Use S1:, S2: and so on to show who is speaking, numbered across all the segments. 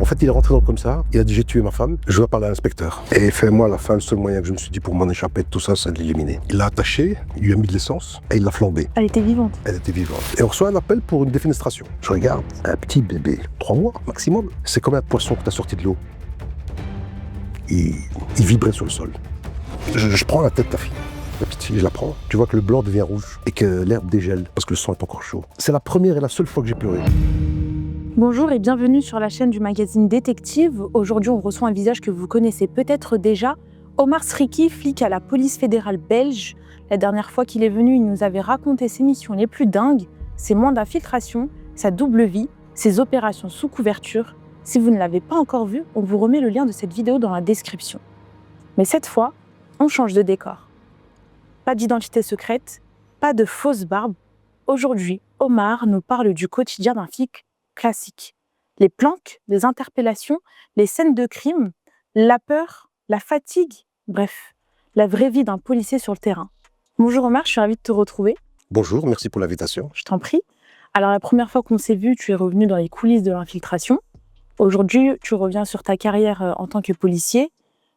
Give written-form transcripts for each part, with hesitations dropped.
S1: fait, il est rentré dans le commissariat, il a dit j'ai tué ma femme, je dois parler à l'inspecteur. Et fait-moi à la fin, le seul moyen que je me suis dit pour m'en échapper de tout ça, c'est de l'éliminer. Il l'a attaché, il lui a mis de l'essence et il l'a flambé.
S2: Elle était vivante.
S1: Elle était vivante. Et on reçoit un appel pour une défenestration. Je regarde, un petit bébé, 3 mois maximum. C'est comme un poisson que tu as sorti de l'eau. Il vibrait sur le sol. Je prends la tête de ta fille. La petite fille, je la prends. Tu vois que le blanc devient rouge et que l'herbe dégèle parce que le sang est encore chaud. C'est la première et la seule fois que j'ai pleuré.
S2: Bonjour et bienvenue sur la chaîne du magazine Détective. Aujourd'hui, on reçoit un visage que vous connaissez peut-être déjà. Omar Sriki, flic à la police fédérale belge. La dernière fois qu'il est venu, il nous avait raconté ses missions les plus dingues, ses mois d'infiltration, sa double vie, ses opérations sous couverture. Si vous ne l'avez pas encore vu, on vous remet le lien de cette vidéo dans la description. Mais cette fois, on change de décor. Pas d'identité secrète, pas de fausse barbe. Aujourd'hui, Omar nous parle du quotidien d'un flic classique. Les planques, les interpellations, les scènes de crime, la peur, la fatigue, bref, la vraie vie d'un policier sur le terrain. Bonjour Omar, je suis ravie de te retrouver.
S1: Bonjour, merci pour l'invitation.
S2: Je t'en prie. Alors la première fois qu'on s'est vu, tu es revenu dans les coulisses de l'infiltration. Aujourd'hui, tu reviens sur ta carrière en tant que policier.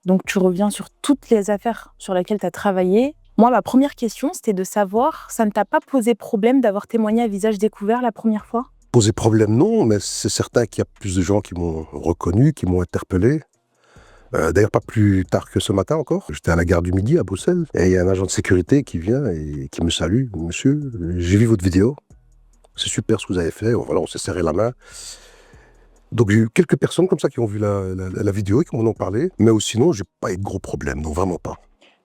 S2: Donc tu reviens sur toutes les affaires sur lesquelles tu as travaillé. Moi, ma première question, c'était de savoir, ça ne t'a pas posé problème d'avoir témoigné à visage découvert la première fois ?
S1: Poser problème, non, mais c'est certain qu'il y a plus de gens qui m'ont reconnu, qui m'ont interpellé. D'ailleurs, pas plus tard que ce matin encore. J'étais à la gare du Midi à Bruxelles et il y a un agent de sécurité qui vient et qui me salue. Monsieur, j'ai vu votre vidéo. C'est super ce que vous avez fait. Voilà, on s'est serré la main. Donc j'ai eu quelques personnes comme ça qui ont vu la vidéo et qui m'en ont parlé. Mais sinon, j'ai pas eu de gros problèmes, non, vraiment pas.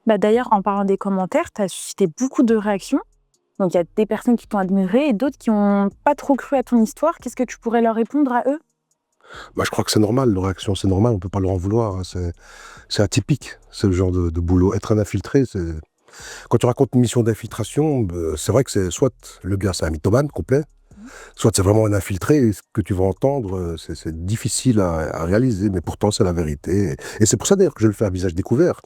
S2: D'ailleurs, en parlant des commentaires, tu as suscité beaucoup de réactions. Donc, il y a des personnes qui t'ont admiré et d'autres qui n'ont pas trop cru à ton histoire. Qu'est-ce que tu pourrais leur répondre à eux ?
S1: Je crois que c'est normal, leur réaction, c'est normal, on ne peut pas leur en vouloir. Hein. C'est atypique, ce genre de boulot. Être un infiltré, c'est... Quand tu racontes une mission d'infiltration, c'est vrai que c'est soit le gars, c'est un mythomane complet, soit c'est vraiment un infiltré, et ce que tu vas entendre, c'est difficile à réaliser, mais pourtant c'est la vérité. Et c'est pour ça d'ailleurs que je le fais à visage découvert.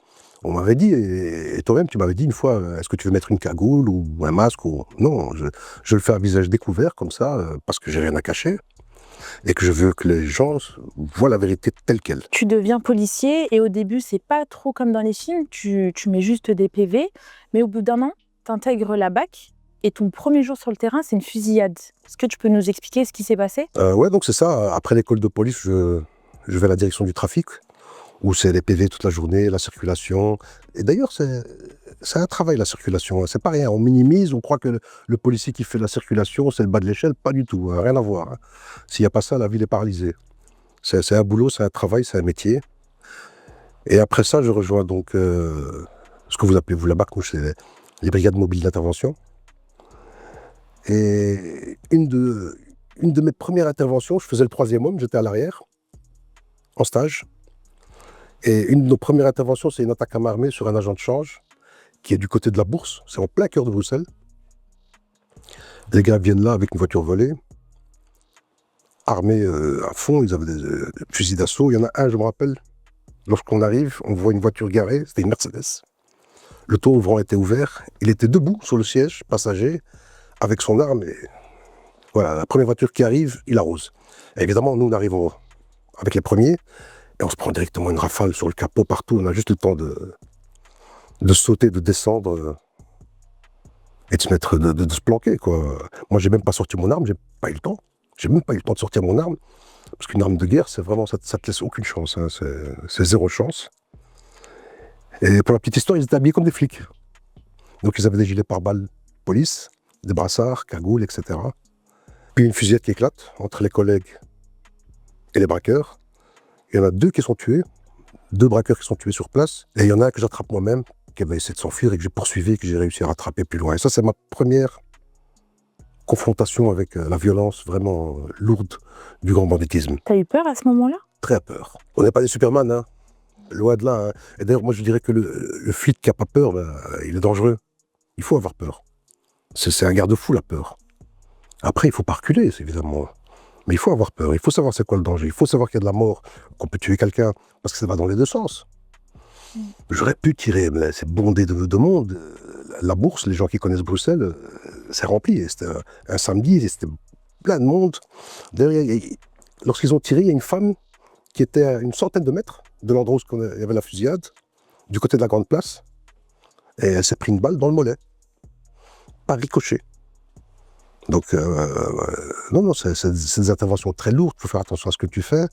S1: On m'avait dit, et toi-même tu m'avais dit une fois, est-ce que tu veux mettre une cagoule ou un masque ou... Non, je le fais à visage découvert comme ça, parce que j'ai rien à cacher, et que je veux que les gens voient la vérité telle qu'elle.
S2: Tu deviens policier et au début, c'est pas trop comme dans les films, tu mets juste des PV, mais au bout d'un an, tu intègres la BAC et ton premier jour sur le terrain, c'est une fusillade. Est-ce que tu peux nous expliquer ce qui s'est passé ?
S1: Ouais, donc c'est ça. Après l'école de police, je vais à la direction du trafic, où c'est les PV toute la journée, la circulation. Et d'ailleurs, c'est un travail, la circulation. C'est pas rien. On minimise, on croit que le policier qui fait la circulation, c'est le bas de l'échelle. Pas du tout, hein, rien à voir. Hein. S'il n'y a pas ça, la ville est paralysée. C'est un boulot, c'est un travail, c'est un métier. Et après ça, je rejoins donc ce que vous appelez, vous, la BAC, nous, c'est les brigades mobiles d'intervention. Et une de mes premières interventions, je faisais le 3e homme, j'étais à l'arrière, en stage. Et une de nos premières interventions, c'est une attaque à main armée sur un agent de change qui est du côté de la Bourse, c'est en plein cœur de Bruxelles. Les gars viennent là avec une voiture volée, armés à fond, ils avaient des fusils d'assaut. Il y en a un, je me rappelle, lorsqu'on arrive, on voit une voiture garée, c'était une Mercedes. Le toit ouvrant était ouvert, il était debout sur le siège passager avec son arme. Et voilà, la première voiture qui arrive, il arrose. Et évidemment, nous, on arrive avec les premiers. Et on se prend directement une rafale sur le capot partout. On a juste le temps de sauter, de descendre et de se mettre, de se planquer, quoi. Moi, j'ai même pas sorti mon arme, j'ai pas eu le temps. J'ai même pas eu le temps de sortir mon arme. Parce qu'une arme de guerre, c'est vraiment, ça te laisse aucune chance. Hein. C'est zéro chance. Et pour la petite histoire, ils étaient habillés comme des flics. Donc, ils avaient des gilets pare-balles police, des brassards, cagoules, etc. Puis une fusillade qui éclate entre les collègues et les braqueurs. Il y en a 2 qui sont tués, 2 braqueurs qui sont tués sur place, et il y en a un que j'attrape moi-même, qui avait essayé de s'enfuir et que j'ai poursuivi et que j'ai réussi à rattraper plus loin. Et ça, c'est ma première confrontation avec la violence vraiment lourde du grand banditisme.
S2: T'as eu peur à ce moment-là ?
S1: Très peur. On n'est pas des Superman, hein. Loin de là. Hein. Et d'ailleurs, moi, je dirais que le flic qui n'a pas peur, il est dangereux. Il faut avoir peur. C'est un garde-fou, la peur. Après, il ne faut pas reculer, c'est évidemment... Mais il faut avoir peur, il faut savoir c'est quoi le danger, il faut savoir qu'il y a de la mort, qu'on peut tuer quelqu'un, parce que ça va dans les 2 sens. J'aurais pu tirer, mais c'est bondé de monde. La Bourse, les gens qui connaissent Bruxelles, c'est rempli. C'était un samedi, c'était plein de monde. D'ailleurs, lorsqu'ils ont tiré, il y a une femme qui était à une centaine de mètres de l'endroit où il y avait la fusillade, du côté de la Grande Place, et elle s'est pris une balle dans le mollet, par ricochet. Donc, non, c'est des interventions très lourdes, il faut faire attention à ce que tu fais.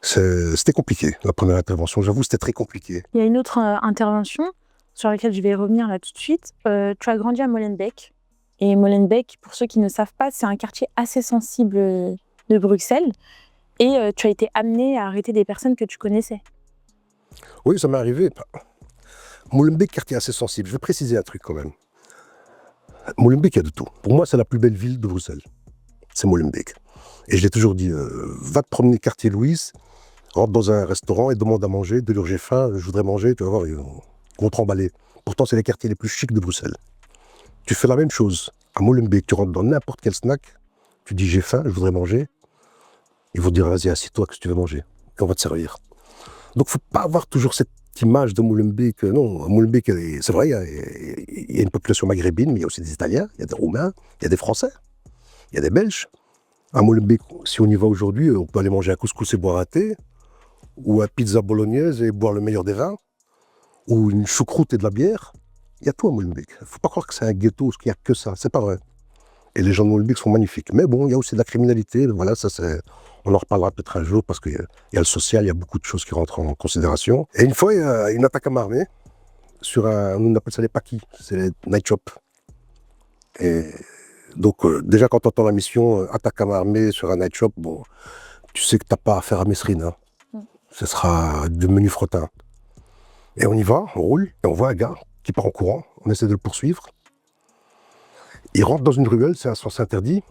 S1: C'était compliqué, la première intervention, j'avoue, c'était très compliqué.
S2: Il y a une autre intervention sur laquelle je vais revenir là tout de suite. Tu as grandi à Molenbeek. Et Molenbeek, pour ceux qui ne savent pas, c'est un quartier assez sensible de Bruxelles. Et tu as été amené à arrêter des personnes que tu connaissais.
S1: Oui, ça m'est arrivé. Molenbeek, quartier assez sensible. Je vais préciser un truc quand même. Molenbeek, il y a de tout. Pour moi, c'est la plus belle ville de Bruxelles. C'est Molenbeek. Et je l'ai toujours dit, va te promener quartier Louise, rentre dans un restaurant et demande à manger. De l'heure, j'ai faim, je voudrais manger, tu vas voir, ils vont te remballer. Pourtant, c'est les quartiers les plus chics de Bruxelles. Tu fais la même chose à Molenbeek, tu rentres dans n'importe quel snack, tu dis j'ai faim, je voudrais manger. Ils vont te dire vas-y, assieds-toi, que tu veux manger. Et on va te servir. Donc, il ne faut pas avoir toujours cette image de Molenbeek. Non, Molenbeek, c'est vrai, il y a une population maghrébine, mais il y a aussi des Italiens, il y a des Roumains, il y a des Français, il y a des Belges. À Molenbeek, si on y va aujourd'hui, on peut aller manger un couscous et boire un thé, ou une pizza bolognaise et boire le meilleur des vins, ou une choucroute et de la bière. Il y a tout à Molenbeek. Il ne faut pas croire que c'est un ghetto, qu'il n'y a que ça. C'est pas vrai. Et les gens de Molenbeek sont magnifiques. Mais bon, il y a aussi de la criminalité. Voilà, ça c'est... On en reparlera peut-être un jour parce qu'il y a le social, il y a beaucoup de choses qui rentrent en considération. Et une fois, il y a une attaque à main armée sur on appelle ça les paquis, c'est les night shops. Et donc, déjà quand on entend la mission attaque à main armée sur un night shop, bon, tu sais que tu n'as pas affaire à Messrine. Hein. Ce sera du menu frottin. Et on y va, on roule, et on voit un gars qui part en courant. On essaie de le poursuivre. Il rentre dans une ruelle, c'est un sens interdit.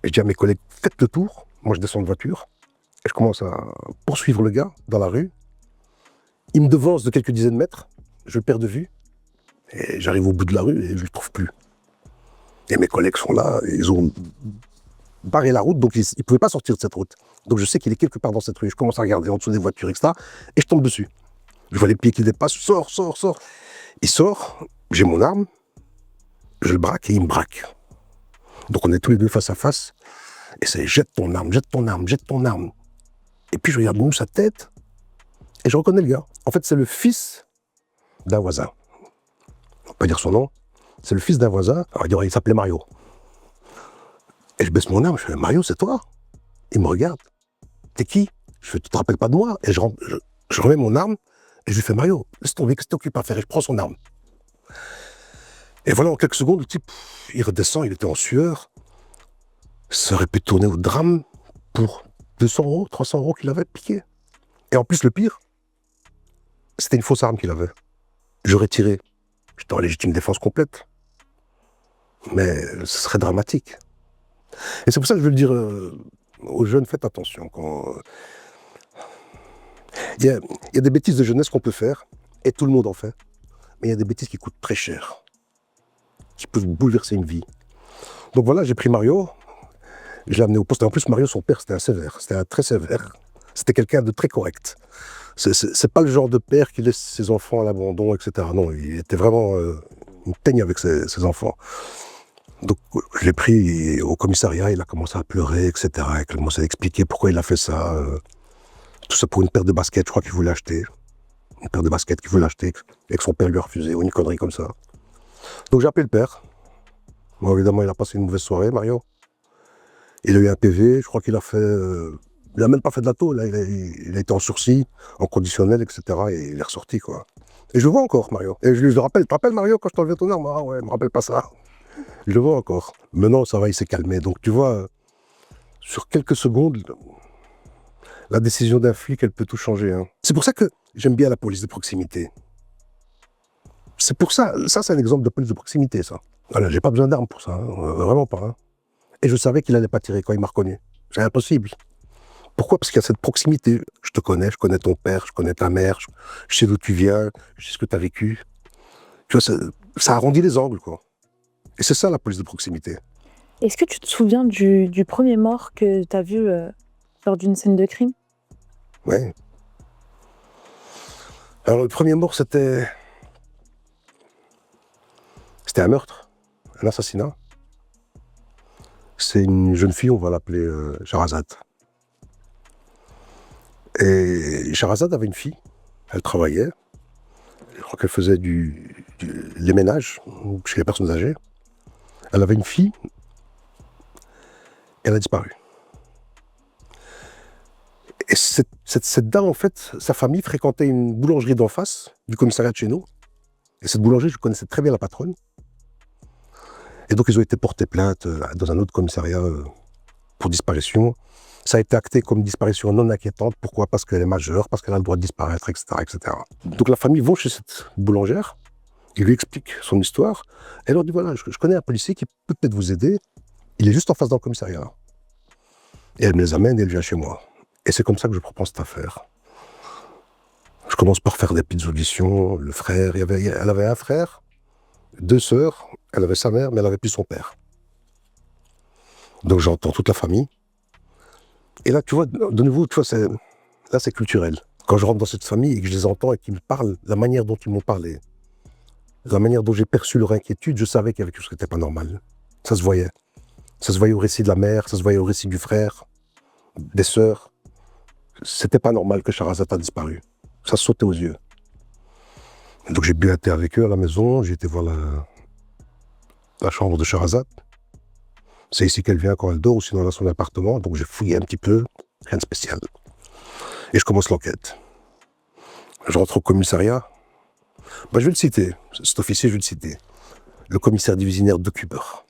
S1: Et je dis à mes collègues, faites le tour. Moi, je descends de voiture. Et je commence à poursuivre le gars dans la rue. Il me devance de quelques dizaines de mètres. Je le perds de vue. Et j'arrive au bout de la rue et je ne le trouve plus. Et mes collègues sont là. Ils ont barré la route, donc ils ne pouvaient pas sortir de cette route. Donc je sais qu'il est quelque part dans cette rue. Je commence à regarder en dessous des voitures, etc. Et je tombe dessus. Je vois les pieds qui dépassent. Sors. Il sort. J'ai mon arme. Je le braque et il me braque. Donc on est tous les deux face à face. Et c'est jette ton arme. Et puis je regarde sa tête. Et je reconnais le gars. En fait, c'est le fils d'un voisin. On peut pas dire son nom. C'est le fils d'un voisin. Alors, il s'appelait Mario. Et je baisse mon arme. Je fais Mario, c'est toi? Il me regarde. T'es qui? Je fais, tu te rappelles pas de moi? Et je remets mon arme. Et je lui fais Mario, laisse tomber, qu'est-ce que t'occupes à faire? Et je prends son arme. Et voilà, en quelques secondes, le type, il redescend, il était en sueur. Ça aurait pu tourner au drame pour 200 €, 300 € qu'il avait piqué. Et en plus, le pire, c'était une fausse arme qu'il avait. J'aurais tiré. J'étais en légitime défense complète. Mais ce serait dramatique. Et c'est pour ça que je veux le dire aux jeunes, faites attention. Il y a des bêtises de jeunesse qu'on peut faire, et tout le monde en fait. Mais il y a des bêtises qui coûtent très cher, qui peuvent bouleverser une vie. Donc voilà, j'ai pris Mario, je l'ai amené au poste. Et en plus, Mario, son père, c'était un très sévère. C'était quelqu'un de très correct. C'est pas le genre de père qui laisse ses enfants à l'abandon, etc. Non, il était vraiment une teigne avec ses enfants. Donc je l'ai pris au commissariat, il a commencé à pleurer, etc. Il a commencé à expliquer pourquoi il a fait ça. Tout ça pour une paire de baskets, je crois qu'il voulait acheter. Une paire de baskets qu'il voulait acheter et que son père lui a refusé, ou une connerie comme ça. Donc j'ai appelé le père. Bon, évidemment, il a passé une mauvaise soirée, Mario. Il a eu un PV, je crois qu'il a fait... il n'a même pas fait de la tôle, il a été en sursis, en conditionnel, etc. Et il est ressorti, quoi. Et je le vois encore, Mario. Et je lui rappelle, tu te rappelles, Mario, quand je t'enlevais ton arme? Ah ouais, me rappelle pas ça. Je le vois encore. Maintenant, ça va, il s'est calmé. Donc tu vois, sur quelques secondes, la décision d'un flic, elle peut tout changer. Hein. C'est pour ça que j'aime bien la police de proximité. C'est pour ça, c'est un exemple de police de proximité, ça. Voilà, j'ai pas besoin d'armes pour ça, hein, vraiment pas. Hein. Et je savais qu'il allait pas tirer quand il m'a reconnu. C'est impossible. Pourquoi? Parce qu'il y a cette proximité. Je te connais, je connais ton père, je connais ta mère, je sais d'où tu viens, je sais ce que tu as vécu. Tu vois, ça arrondit les angles, quoi. Et c'est ça la police de proximité.
S2: Est-ce que tu te souviens du premier mort que tu as vu lors d'une scène de crime?
S1: Ouais. Alors le premier mort, c'était un meurtre, un assassinat. C'est une jeune fille, on va l'appeler Sherazade. Et Charazade avait une fille, elle travaillait, je crois qu'elle faisait les ménages chez les personnes âgées. Elle avait une fille, et elle a disparu. Et cette dame, en fait, sa famille fréquentait une boulangerie d'en face du commissariat de chez nous. Et cette boulangerie, je connaissais très bien la patronne. Et donc, ils ont été portés plainte dans un autre commissariat pour disparition. Ça a été acté comme disparition non inquiétante. Pourquoi? Parce qu'elle est majeure, parce qu'elle a le droit de disparaître, etc., etc. Donc, la famille va chez cette boulangère, il lui explique son histoire. Elle leur dit, voilà, je connais un policier qui peut peut-être vous aider. Il est juste en face dans le commissariat. Et elle me les amène et elle vient chez moi. Et c'est comme ça que je reprends cette affaire. Je commence par faire des petites auditions. Le frère, elle avait un frère, 2 sœurs, elle avait sa mère, mais elle avait plus son père. Donc j'entends toute la famille. Et là, tu vois, de nouveau, tu vois, là c'est culturel. Quand je rentre dans cette famille et que je les entends et qu'ils me parlent, la manière dont ils m'ont parlé, la manière dont j'ai perçu leur inquiétude, je savais qu'il y avait quelque chose qui n'était pas normal. Ça se voyait. Ça se voyait au récit de la mère, ça se voyait au récit du frère, des sœurs. C'était pas normal que Charazade a disparu. Ça sautait aux yeux. Donc j'ai bu un thé avec eux à la maison, j'ai été voir la chambre de Charazade. C'est ici qu'elle vient quand elle dort, ou sinon dans son appartement. Donc j'ai fouillé un petit peu, rien de spécial. Et je commence l'enquête. Je rentre au commissariat. Je vais le citer, cet officier, je vais le citer. Le commissaire divisionnaire de Cuber.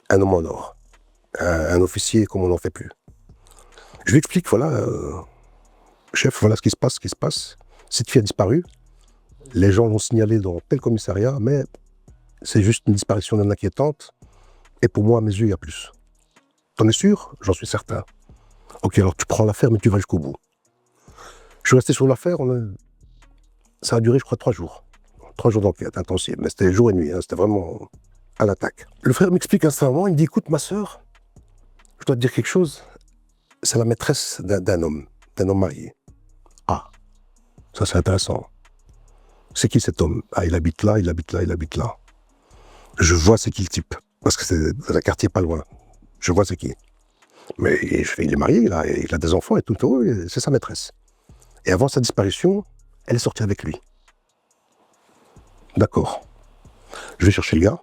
S1: Un homme en or. Un officier comme on n'en fait plus. Je lui explique, voilà, chef, voilà ce qui se passe. Cette fille a disparu. Les gens l'ont signalé dans tel commissariat, mais c'est juste une disparition non inquiétante. Et pour moi, à mes yeux, il y a plus. T'en es sûr? J'en suis certain. Ok, alors tu prends l'affaire, mais tu vas jusqu'au bout. Je suis resté sur l'affaire, ça a duré, je crois, 3 jours. 3 jours d'enquête intensive, mais c'était jour et nuit, hein, c'était vraiment à l'attaque. Le frère m'explique instantanément, il me dit, écoute, ma sœur, je dois te dire quelque chose, c'est la maîtresse d'un homme marié. Ah, ça c'est intéressant. C'est qui cet homme? Ah, il habite là, il habite là, il habite là. Je vois c'est qui le type, parce que c'est dans un quartier pas loin. Je vois c'est qui. Mais il est marié, il a des enfants et tout, c'est sa maîtresse. Et avant sa disparition, elle est sortie avec lui. D'accord. Je vais chercher le gars,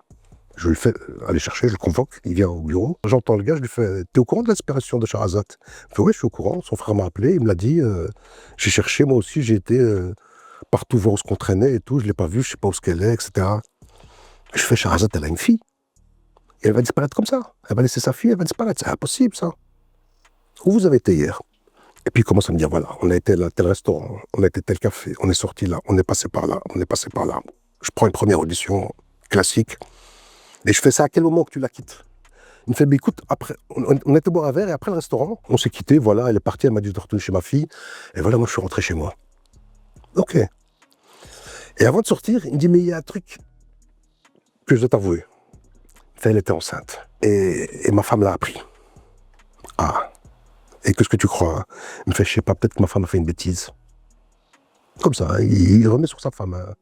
S1: je le fais aller chercher, je le convoque, il vient au bureau. J'entends le gars, je lui fais, t'es au courant de la disparition de Charazade? Il fait, ouais, je suis au courant, son frère m'a appelé, il me l'a dit, j'ai cherché, moi aussi, j'ai été partout voir où ce qu'on traînait et tout, je l'ai pas vu, je sais pas où ce qu'elle est, etc. Je fais, Charazade, elle a une fille. Et elle va disparaître comme ça. Elle va laisser sa fille, elle va disparaître. C'est impossible, ça. Où vous avez été hier? Et puis il commence à me dire, voilà, on a été à tel restaurant, on a été tel café, on est sorti là, on est passé par là, on est passé par là. Je prends une première audition classique. Et je fais, ça à quel moment que tu la quittes? Il me fait, écoute, après, on était boire un verre et après le restaurant, on s'est quitté, voilà, elle est partie, elle m'a dit de retourner chez ma fille. Et voilà, moi je suis rentré chez moi. Ok. Et avant de sortir, il me dit, mais il y a un truc que je dois t'avouer. Elle était enceinte. Et ma femme l'a appris. Ah. Et qu'est-ce que tu crois? Il me fait, je sais pas, peut-être que ma femme a fait une bêtise. Comme ça, hein, il remet sur sa femme. Hein.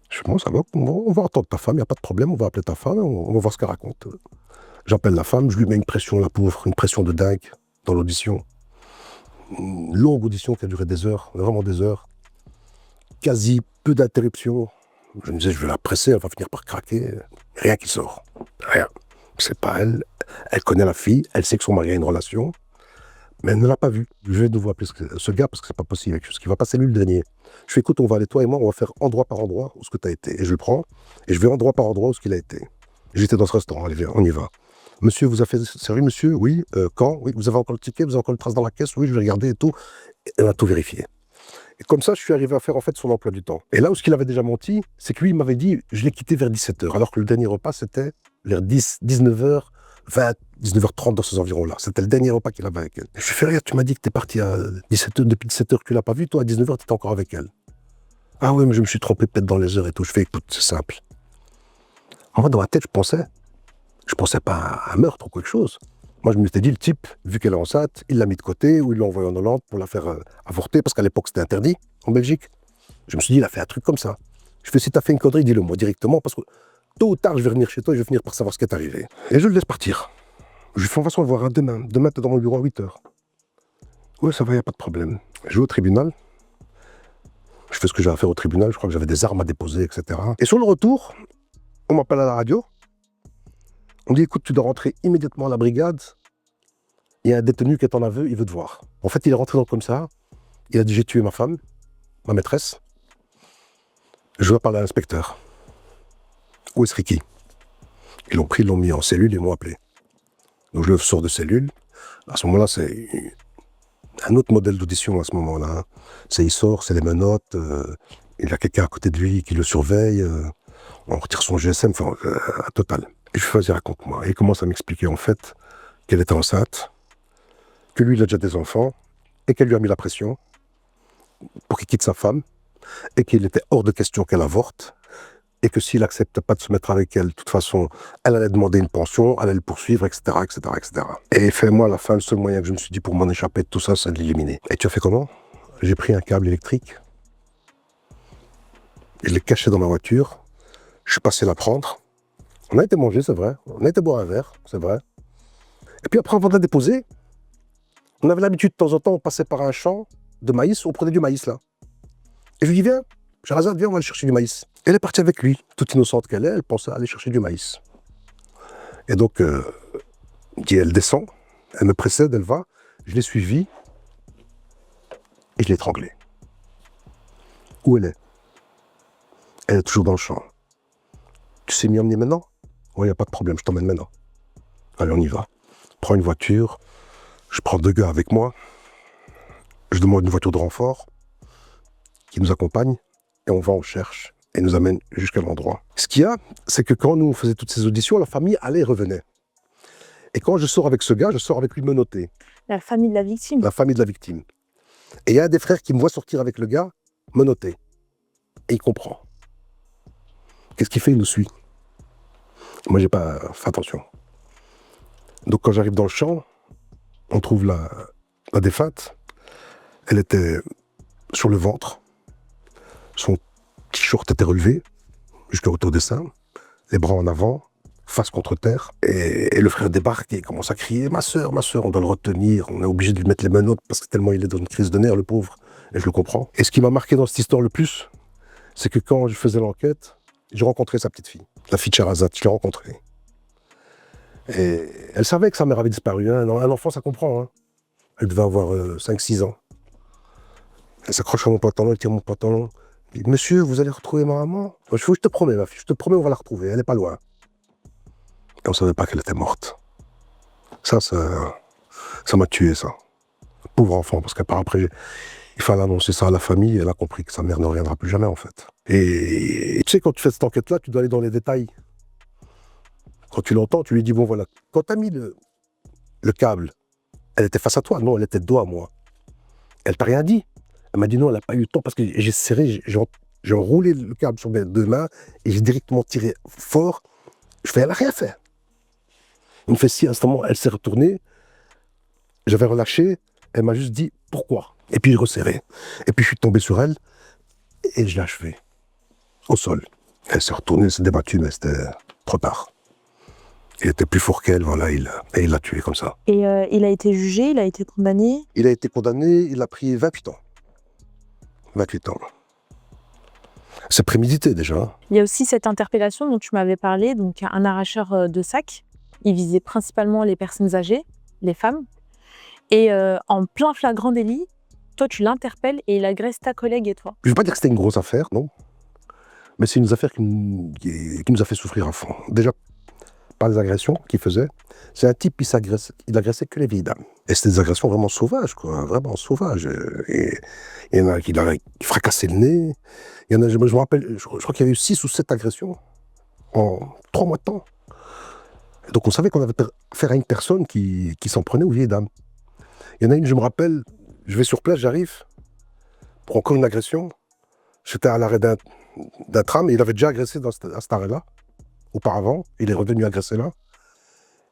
S1: Je dis, bon, ça va, on va entendre ta femme, il n'y a pas de problème, on va appeler ta femme, on va voir ce qu'elle raconte. J'appelle la femme, je lui mets une pression, la pauvre, une pression de dingue dans l'audition. Une longue audition qui a duré des heures, vraiment des heures. Quasi peu d'interruptions. Je me disais, je vais la presser, elle va finir par craquer. Rien qui sort. Rien. C'est pas elle. Elle connaît la fille, elle sait que son mari a une relation, mais elle ne l'a pas vue. Je vais devoir appeler ce gars parce que c'est pas possible. Parce qu'il va passer lui le dernier. Je fais, écoute, on va aller, toi et moi, on va faire endroit par endroit où ce que tu as été. Et je le prends, et je vais endroit par endroit où ce qu'il a été. J'étais dans ce restaurant, allez, viens, on y va. Monsieur, vous avez fait servir, monsieur? Oui. Quand? Oui. Vous avez encore le ticket? Vous avez encore le trace dans la caisse? Oui, je vais regarder et tout. Et on a tout vérifié. Et comme ça, je suis arrivé à faire en fait son emploi du temps. Et là où ce qu'il avait déjà menti, c'est que lui, il m'avait dit, je l'ai quitté vers 17h, alors que le dernier repas, c'était vers 19h20, 19h30 dans ces environs-là. C'était le dernier repas qu'il avait avec elle. Et je lui fais, regarde, tu m'as dit que tu es parti à 17h, depuis 17h que tu l'as pas vu, toi, à 19h, tu étais encore avec elle. Ah oui, mais je me suis trompé peut-être dans les heures et tout. Je fais, écoute, c'est simple. Moi, dans ma tête, je pensais pas à un meurtre ou quelque chose. Moi, je me suis dit, le type, vu qu'elle est enceinte, il l'a mis de côté ou il l'a envoyé en Hollande pour la faire avorter, parce qu'à l'époque, c'était interdit en Belgique. Je me suis dit, il a fait un truc comme ça. Je fais, si t'as fait une connerie, dis-le moi directement, parce que tôt ou tard, je vais revenir chez toi et je vais finir par savoir ce qui est arrivé. Et je le laisse partir. Je lui fais, on va se revoir demain. Demain, t'es dans mon bureau à 8h. Ouais, ça va, il n'y a pas de problème. Je vais au tribunal. Je fais ce que j'ai à faire au tribunal. Je crois que j'avais des armes à déposer, etc. Et sur le retour, on m'appelle à la radio. On dit, écoute, tu dois rentrer immédiatement à la brigade. Il y a un détenu qui est en aveu, il veut te voir. En fait, il est rentré dans le commissariat. Il a dit, j'ai tué ma femme, ma maîtresse. Je dois parler à l'inspecteur. Où est Ricky? Ils l'ont pris, ils l'ont mis en cellule et m'ont appelé. Donc je le sors de cellule. À ce moment-là, c'est un autre modèle d'audition à ce moment-là. Hein. Il sort, c'est les menottes, il a quelqu'un à côté de lui qui le surveille, on retire son GSM, enfin, total. Et je lui fais, vas-y, raconte-moi. Et il commence à m'expliquer en fait qu'elle était enceinte, que lui, il a déjà des enfants, et qu'elle lui a mis la pression pour qu'il quitte sa femme, et qu'il était hors de question qu'elle avorte, et que s'il n'accepte pas de se mettre avec elle, de toute façon, elle allait demander une pension, elle allait le poursuivre, etc., etc., etc. Et fais-moi, à la fin, le seul moyen que je me suis dit pour m'en échapper de tout ça, c'est de l'éliminer. Et tu as fait comment? J'ai pris un câble électrique, je l'ai caché dans ma voiture, je suis passé la prendre. On a été manger, c'est vrai. On a été boire un verre, c'est vrai. Et puis après, avant de la déposer, on avait l'habitude, de temps en temps, on passait par un champ de maïs, on prenait du maïs, là. Et je lui dis, viens, Sherazade, viens, on va aller chercher du maïs. Elle est partie avec lui, toute innocente qu'elle est, elle pensait aller chercher du maïs. Et donc, elle descend, elle me précède, elle va, je l'ai suivie, et je l'ai étranglée. Où elle est? Elle est toujours dans le champ. Tu sais m'y emmener maintenant? Oui, il n'y a pas de problème, je t'emmène maintenant. Allez, on y va. Prends une voiture, je prends 2 gars avec moi, je demande une voiture de renfort qui nous accompagne, et on va, on cherche, et nous amène jusqu'à l'endroit. Ce qu'il y a, c'est que quand nous faisions toutes ces auditions, la famille allait et revenait. Et quand je sors avec ce gars, je sors avec lui menotté.
S2: La famille de la victime.
S1: La famille de la victime. Et il y a un des frères qui me voit sortir avec le gars menotté. Et il comprend. Qu'est-ce qu'il fait? Il nous suit. Moi, j'ai pas fait attention. Donc quand j'arrive dans le champ, on trouve la défunte. Elle était sur le ventre. Son t-shirt était relevé jusqu'à hauteur des seins. Les bras en avant, face contre terre. Et le frère débarque et commence à crier « Ma soeur, on doit le retenir. On est obligé de lui mettre les menottes parce que tellement il est dans une crise de nerfs, le pauvre. » Et je le comprends. Et ce qui m'a marqué dans cette histoire le plus, c'est que quand je faisais l'enquête, j'ai rencontré sa petite fille, la fille de Sherazade, je l'ai rencontrée. Et elle savait que sa mère avait disparu. Hein. Un enfant, ça comprend. Hein. Elle devait avoir 5-6 ans. Elle s'accroche à mon pantalon, elle tire mon pantalon. Elle dit, monsieur, vous allez retrouver ma maman? Je te promets, ma fille, je te promets, on va la retrouver. Elle n'est pas loin. Et on ne savait pas qu'elle était morte. Ça m'a tué, ça. Pauvre enfant, parce qu'à part après, il fallait annoncer ça à la famille. Elle a compris que sa mère ne reviendra plus jamais, en fait. Et tu sais, quand tu fais cette enquête-là, tu dois aller dans les détails. Quand tu l'entends, tu lui dis, bon voilà, quand tu as mis le câble, elle était face à toi? Non, elle était de dos à moi. Elle t'a rien dit? Elle m'a dit non, elle n'a pas eu le temps parce que j'ai serré, j'ai enroulé le câble sur mes 2 mains et j'ai directement tiré fort. Je fais, elle n'a rien fait. Il me fait si, à ce moment, elle s'est retournée, j'avais relâché, elle m'a juste dit pourquoi. Et puis je resserré. Et puis je suis tombé sur elle et je l'ai achevé au sol. Elle s'est retournée, elle s'est débattue, mais c'était trop tard. Il était plus fort qu'elle, voilà, et il l'a tué comme ça.
S2: Et il a été jugé, il a été condamné?
S1: Il a été condamné, il a pris 28 ans. 28 ans. C'est prémédité déjà.
S2: Il y a aussi cette interpellation dont tu m'avais parlé, donc un arracheur de sacs. Il visait principalement les personnes âgées, les femmes. Et en plein flagrant délit, toi tu l'interpelles et il agresse ta collègue et toi.
S1: Je ne veux pas dire que c'était une grosse affaire, non. Mais c'est une affaire qui nous a fait souffrir à fond. Déjà, par les agressions qu'il faisait. C'est un type qui il agressait que les vieilles dames. Et c'était des agressions vraiment sauvages, quoi, vraiment sauvages. Et il y en a qui fracassaient le nez. Il y en a, je me rappelle, je crois qu'il y a eu 6 ou 7 agressions en 3 mois de temps. Et donc on savait qu'on avait affaire à une personne qui s'en prenait aux vieilles dames. Il y en a une, je me rappelle, je vais sur place, j'arrive pour encore une agression. J'étais à l'arrêt d'un tram et il avait déjà agressé à cet arrêt-là. Auparavant, il est revenu agresser là.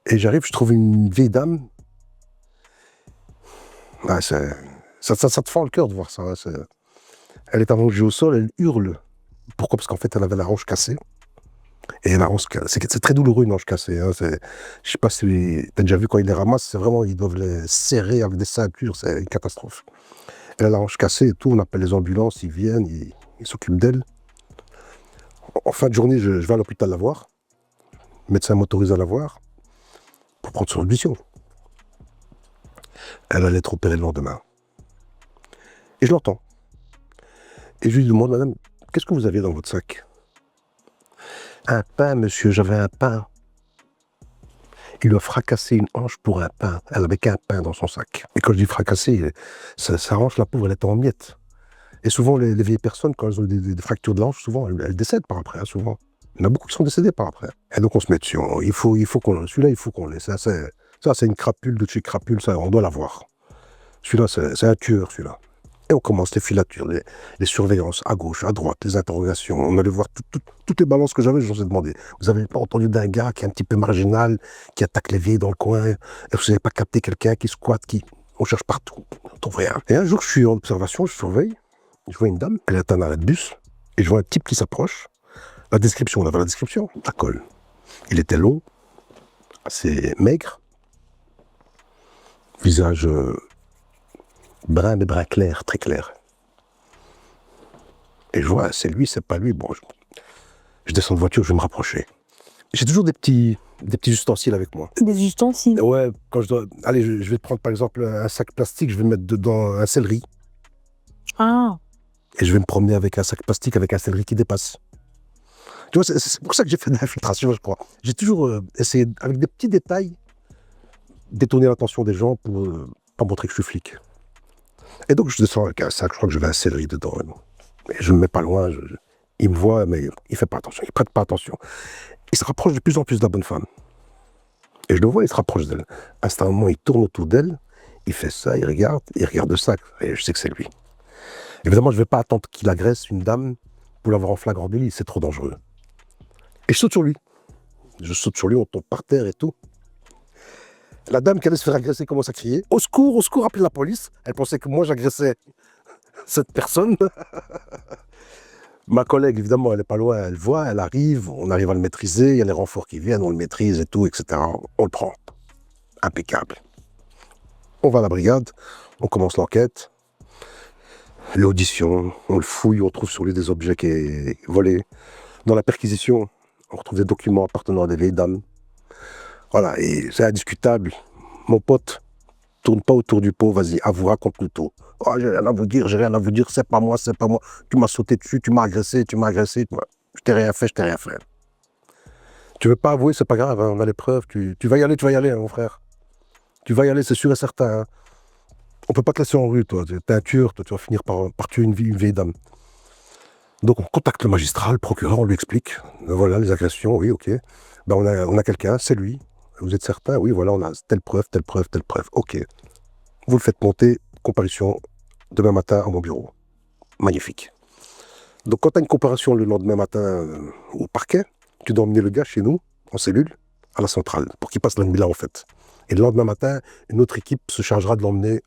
S1: Et j'arrive, je trouve une vieille dame. Ouais, ça te fend le cœur de voir ça. Elle est allongée au sol, elle hurle. Pourquoi? Parce qu'en fait, elle avait la hanche cassée. Et là, c'est très douloureux, une hanche cassée. Hein. Je sais pas si tu as déjà vu quand ils les ramassent, c'est vraiment, ils doivent les serrer avec des ceintures, c'est une catastrophe. Elle a la hanche cassée et tout, on appelle les ambulances, ils viennent, ils s'occupent d'elle. En fin de journée, je vais à l'hôpital la voir. Le médecin m'autorise à la voir pour prendre son audition. Elle allait être opérée le lendemain. Et je l'entends. Et je lui demande, madame, qu'est-ce que vous avez dans votre sac? Un pain, monsieur, j'avais un pain. Il lui a fracassé une hanche pour un pain. Elle n'avait qu'un pain dans son sac. Et quand je dis fracassé, sa hanche, la pauvre, elle était en miettes. Et souvent, les vieilles personnes, quand elles ont des fractures de l'hanche, souvent, elles décèdent par après, hein, souvent. Il y en a beaucoup qui sont décédés par après. Et donc, on se met dessus. Celui-là, il faut qu'on l'ait. Ça, c'est une crapule de chez crapule, ça, on doit l'avoir. Celui-là, c'est un tueur, celui-là. Et on commence les filatures, les surveillances à gauche, à droite, les interrogations. On allait voir toutes les balances que j'avais, je vous ai demandé. Vous n'avez pas entendu d'un gars qui est un petit peu marginal, qui attaque les vieilles dans le coin, et vous n'avez pas capté quelqu'un qui squatte, on cherche partout, on trouve rien. Et un jour, je suis en observation, je surveille, je vois une dame, elle est à un arrêt de bus, et je vois un type qui s'approche. La description, on avait la description, la colle. Il était long, assez maigre, visage brun, mais brun clair, très clair. Et je vois, c'est lui, c'est pas lui. Bon, je descends de voiture, je vais me rapprocher. J'ai toujours des petits ustensiles avec moi.
S2: Des ustensiles.
S1: Ouais, quand je dois... Allez, je vais te prendre par exemple un sac plastique, je vais mettre dedans un céleri.
S2: Ah.
S1: Et je vais me promener avec un sac plastique avec un céleri qui dépasse. Tu vois, c'est pour ça que j'ai fait de l'infiltration, je crois. J'ai toujours essayé, avec des petits détails, détourner l'attention des gens pour pas montrer que je suis flic. Et donc, je descends avec un sac, je crois que j'avais un céleri dedans. Et je me mets pas loin, il me voit, mais il fait pas attention, il prête pas attention. Il se rapproche de plus en plus de la bonne femme. Et je le vois, il se rapproche d'elle. À un moment, il tourne autour d'elle, il fait ça, il regarde le sac, et je sais que c'est lui. Évidemment, je ne vais pas attendre qu'il agresse une dame pour l'avoir en flagrant délit, c'est trop dangereux. Et je saute sur lui. Je saute sur lui, on tombe par terre et tout. La dame qui allait se faire agresser commence à crier « Au secours, appelez la police !» Elle pensait que moi, j'agressais cette personne. Ma collègue, évidemment, elle n'est pas loin, elle voit, elle arrive, on arrive à le maîtriser, il y a les renforts qui viennent, on le maîtrise et tout, etc. On le prend. Impeccable. On va à la brigade, on commence l'enquête, l'audition, on le fouille, on trouve sur lui des objets qui est volé. Dans la perquisition, on retrouve des documents appartenant à des vieilles dames. Voilà, et c'est indiscutable. Mon pote, tourne pas autour du pot, vas-y, avoue, raconte-nous tout. Oh, j'ai rien à vous dire, c'est pas moi. Tu m'as sauté dessus, tu m'as agressé. Je t'ai rien fait. Tu veux pas avouer, c'est pas grave, hein, on a les preuves. Tu vas y aller, hein, mon frère. Tu vas y aller, c'est sûr et certain. Hein. On peut pas te laisser en rue, toi. T'es un tueur, toi, tu vas finir par tuer une vieille dame. Donc on contacte le magistrat, le procureur, on lui explique. Voilà, les agressions, oui, ok. Ben, on a quelqu'un, c'est lui. Vous êtes certain? Oui, voilà, on a telle preuve. Ok. Vous le faites monter, comparution demain matin à mon bureau. Magnifique. Donc quand tu as une comparution le lendemain matin au parquet, tu dois emmener le gars chez nous, en cellule, à la centrale, pour qu'il passe la nuit là en fait. Et le lendemain matin, une autre équipe se chargera de l'emmener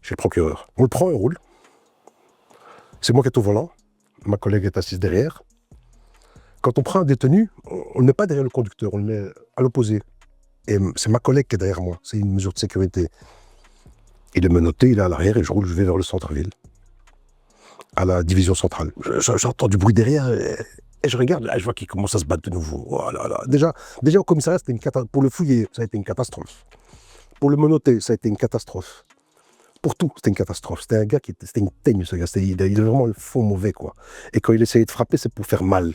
S1: chez le procureur. On le prend, on roule. C'est moi qui est au volant, ma collègue est assise derrière. Quand on prend un détenu, on ne le met pas derrière le conducteur, on le met à l'opposé. Et c'est ma collègue qui est derrière moi, c'est une mesure de sécurité. Il est menotté, il est à l'arrière et je vais vers le centre-ville, à la division centrale. J'entends du bruit derrière et je regarde, là, je vois qu'il commence à se battre de nouveau. Oh là là. Déjà au commissariat, c'était une catastrophe. Pour le fouiller, ça a été une catastrophe. Pour le menotter, ça a été une catastrophe. Pour tout, c'était une catastrophe. C'était un gars c'était une teigne, ce gars. Il est vraiment le fond mauvais, quoi. Et quand il essayait de frapper, c'est pour faire mal.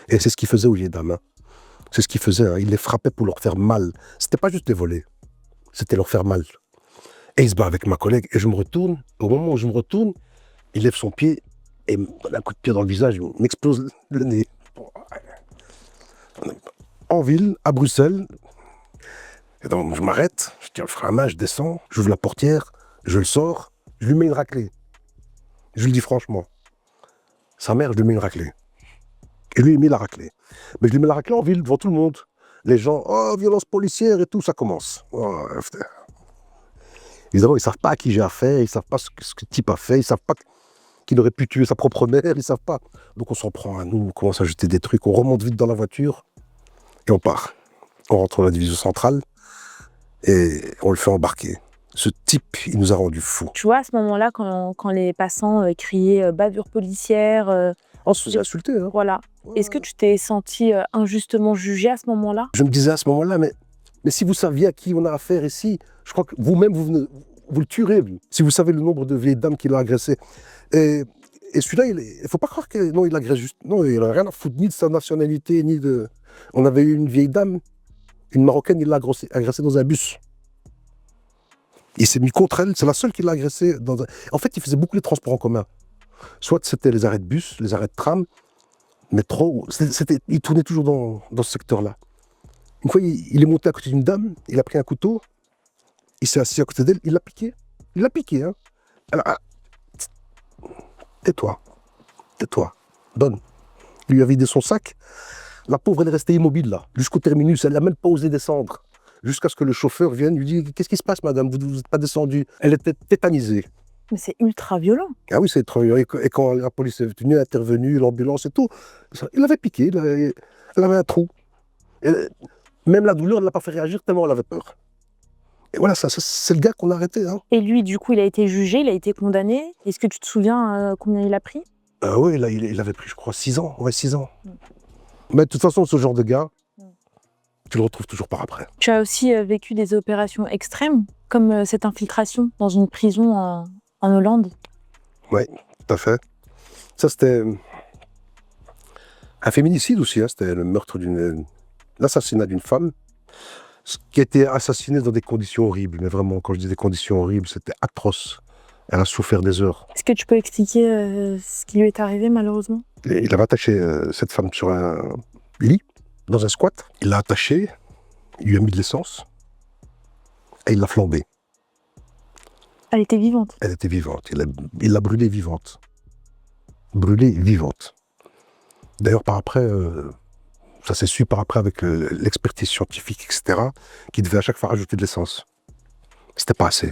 S1: Et c'est ce qu'il faisait aux vieilles dames. Hein. C'est ce qu'il faisait. Hein. Il les frappait pour leur faire mal. C'était pas juste les voler. C'était leur faire mal. Et il se bat avec ma collègue. Et je me retourne. Au moment où je me retourne, il lève son pied et me donne un coup de pied dans le visage. Il m'explose le nez. En ville, à Bruxelles. Et donc, je m'arrête. Je tiens le frein à main, je descends. J'ouvre la portière. Je le sors. Je lui mets une raclée. Je lui dis franchement. Sa mère, je lui mets une raclée. Et lui, il met la raclée. Mais je lui mets la raclée en ville, devant tout le monde. Les gens, oh, violence policière et tout, ça commence. Oh, évidemment, ils ne savent pas à qui j'ai affaire, ils ne savent pas ce que le type a fait, ils ne savent pas qu'il aurait pu tuer sa propre mère, ils ne savent pas. Donc on s'en prend à nous, on commence à jeter des trucs, on remonte vite dans la voiture et on part. On rentre dans la division centrale et on le fait embarquer. Ce type, il nous a rendus fous.
S2: Tu vois, à ce moment-là, quand les passants criaient bavure policière,
S1: On se faisait insulter. Hein.
S2: voilà. Est-ce que tu t'es senti injustement jugé à ce moment-là?
S1: Je me disais à ce moment-là, mais si vous saviez à qui on a affaire ici, je crois que vous-même, vous le tuerez, lui. Si vous savez le nombre de vieilles dames qui l'ont agressé. Et celui-là, il ne faut pas croire qu'il agresse juste. Non, il n'a rien à foutre ni de sa nationalité, ni de... On avait eu une vieille dame, une Marocaine, il l'a agressée dans un bus. Il s'est mis contre elle, c'est la seule qui l'a agressée. En fait, il faisait beaucoup les transports en commun. Soit c'était les arrêts de bus, les arrêts de tram, métro. Il tournait toujours dans ce secteur-là. Une fois, il est monté à côté d'une dame, il a pris un couteau, il s'est assis à côté d'elle, il l'a piqué. Il l'a piqué, hein. Alors, tais-toi, donne. Il lui a vidé son sac. La pauvre, elle est restée immobile là, jusqu'au terminus. Elle n'a même pas osé descendre. Jusqu'à ce que le chauffeur vienne lui dise « Qu'est-ce qui se passe, madame? Vous n'êtes pas descendue ?» Elle était tétanisée.
S2: Mais c'est ultra violent.
S1: Ah oui, c'est trop violent. Et quand la police est venue, intervenue, l'ambulance et tout, il avait piqué, elle avait un trou. Et même la douleur ne l'a pas fait réagir tellement elle avait peur. Et voilà, c'est le gars qu'on a arrêté. Hein.
S2: Et lui, du coup, il a été jugé, il a été condamné. Est-ce que tu te souviens combien il a pris?
S1: Oui, là, il avait pris, je crois, 6 ans. Ouais, 6 ans. Mais de toute façon, ce genre de gars, tu le retrouves toujours par après.
S2: Tu as aussi vécu des opérations extrêmes, comme cette infiltration dans une prison en Hollande.
S1: Oui, tout à fait. Ça, c'était un féminicide aussi. Hein. C'était le meurtre l'assassinat d'une femme qui a été assassinée dans des conditions horribles. Mais vraiment, quand je dis des conditions horribles, c'était atroce. Elle a souffert des heures.
S2: Est-ce que tu peux expliquer ce qui lui est arrivé, malheureusement?
S1: Il avait attaché cette femme sur un lit, dans un squat. Il l'a attachée, il lui a mis de l'essence et il l'a flambée.
S2: Elle était vivante?
S1: Elle était vivante. Il l'a brûlée vivante. Brûlée vivante. D'ailleurs, par après, ça s'est su par après avec l'expertise scientifique, etc., qui devait à chaque fois rajouter de l'essence. C'était pas assez.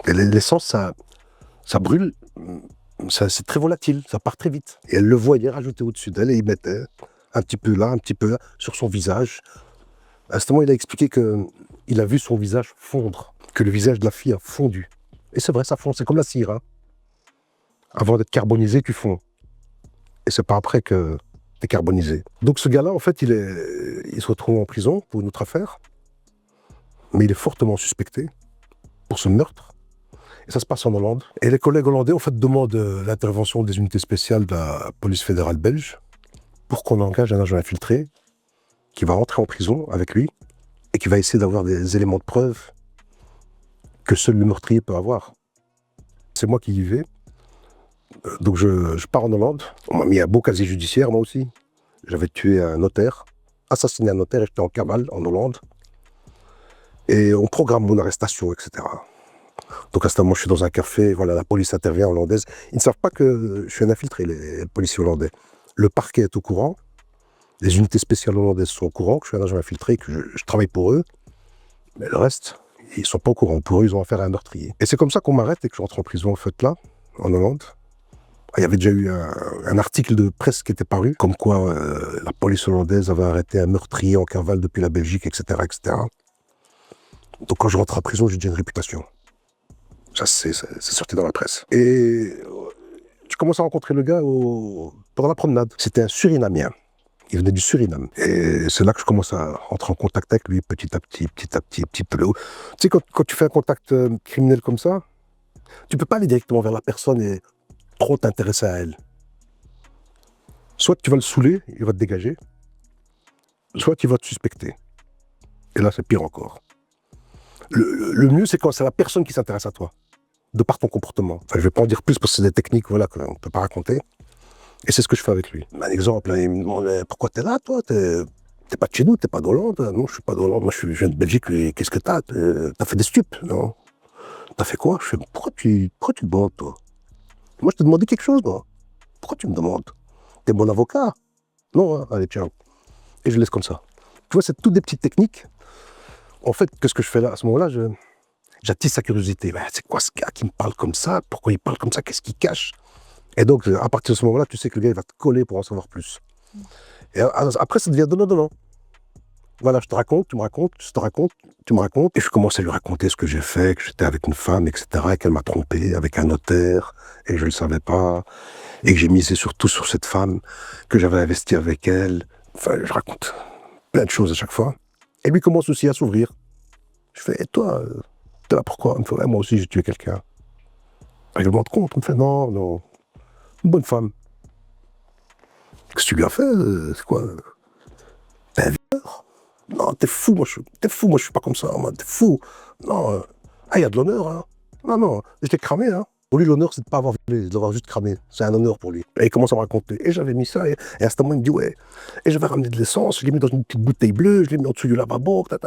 S1: Et l'essence, ça brûle, c'est très volatile, ça part très vite. Et elle le voyait rajouter au-dessus d'elle et il mettait un petit peu là, sur son visage. À ce moment, il a expliqué qu'il a vu son visage fondre, que le visage de la fille a fondu. Et c'est vrai, ça fond, c'est comme la cire. Hein. Avant d'être carbonisé, tu fonds. Et c'est pas après que tu es carbonisé. Donc ce gars-là, en fait, il se retrouve en prison pour une autre affaire. Mais il est fortement suspecté pour ce meurtre. Et ça se passe en Hollande. Et les collègues hollandais, en fait, demandent l'intervention des unités spéciales de la police fédérale belge pour qu'on engage un agent infiltré qui va rentrer en prison avec lui et qui va essayer d'avoir des éléments de preuve que seul le meurtrier peut avoir. C'est moi qui y vais. Donc je pars en Hollande. On m'a mis un beau casier judiciaire, moi aussi. J'avais tué un notaire, assassiné un notaire et j'étais en cavale en Hollande. Et on programme mon arrestation, etc. Donc à ce moment, je suis dans un café, voilà, la police intervient hollandaise. Ils ne savent pas que je suis un infiltré, les policiers hollandais. Le parquet est au courant, les unités spéciales hollandaises sont au courant que je suis un agent infiltré, que je travaille pour eux. Mais le reste, ils ne sont pas au courant. Pour eux, ils ont affaire à un meurtrier. Et c'est comme ça qu'on m'arrête et que je rentre en prison, en fait, là, en Hollande. Il y avait déjà eu un article de presse qui était paru, comme quoi la police hollandaise avait arrêté un meurtrier en cavale depuis la Belgique, etc., etc. Donc quand je rentre en prison, j'ai déjà une réputation. Ça, c'est sorti dans la presse. Et je commence à rencontrer le gars pendant la promenade. C'était un Surinamien. Il venait du Suriname. Et c'est là que je commence à rentrer en contact avec lui, petit à petit, petit peu. Tu sais, quand tu fais un contact criminel comme ça, tu peux pas aller directement vers la personne et trop t'intéresser à elle. Soit tu vas le saouler, il va te dégager, soit tu vas te suspecter. Et là, c'est pire encore. Le mieux, c'est quand c'est la personne qui s'intéresse à toi, de par ton comportement. Enfin, je ne vais pas en dire plus parce que c'est des techniques voilà, qu'on ne peut pas raconter. Et c'est ce que je fais avec lui. Un exemple, il me demande pourquoi tu es là, toi? T'es pas de chez nous, t'es pas d'Hollande? Non, je suis pas d'Hollande, moi je viens de Belgique. Qu'est-ce que t'as? T'as fait des stupes? Non. T'as fait quoi? Je fais, pourquoi tu te demandes, toi? Moi, je t'ai demandé quelque chose, moi. Pourquoi tu me demandes? T'es mon avocat? Non, hein? Allez, tiens. Et je laisse comme ça. Tu vois, c'est toutes des petites techniques. En fait, qu'est-ce que je fais là? À ce moment-là, j'attise sa curiosité. Ben, c'est quoi ce gars qui me parle comme ça? Pourquoi il parle comme ça? Qu'est-ce qu'il cache? Et donc, à partir de ce moment-là, tu sais que le gars, il va te coller pour en savoir plus. Et après, ça devient donnant-donnant. Voilà, je te raconte, tu me racontes, je te raconte, tu me racontes. Et je commence à lui raconter ce que j'ai fait, que j'étais avec une femme, etc., et qu'elle m'a trompé avec un notaire, et je ne le savais pas, et que j'ai misé surtout sur cette femme, que j'avais investi avec elle. Enfin, je raconte plein de choses à chaque fois. Et lui commence aussi à s'ouvrir. Je fais, et toi, t'es là pourquoi? Il me fait, ouais, moi aussi, j'ai tué quelqu'un. Règlement de compte. Il me fait, non, non, une bonne femme. Qu'est-ce que tu lui as fait? C'est quoi? T'es un violeur? Non, t'es fou, moi je suis pas comme ça, man, t'es fou. Non, il y a de l'honneur, hein. Non, non, je l'ai cramé, hein. Pour lui, l'honneur, c'est de pas avoir violé, c'est d'avoir juste cramé. C'est un honneur pour lui. Et il commence à me raconter. Et j'avais mis ça, et à ce moment, il me dit, ouais. Et j'avais ramené de l'essence, je l'ai mis dans une petite bouteille bleue, je l'ai mis en dessous du lavabo, ta.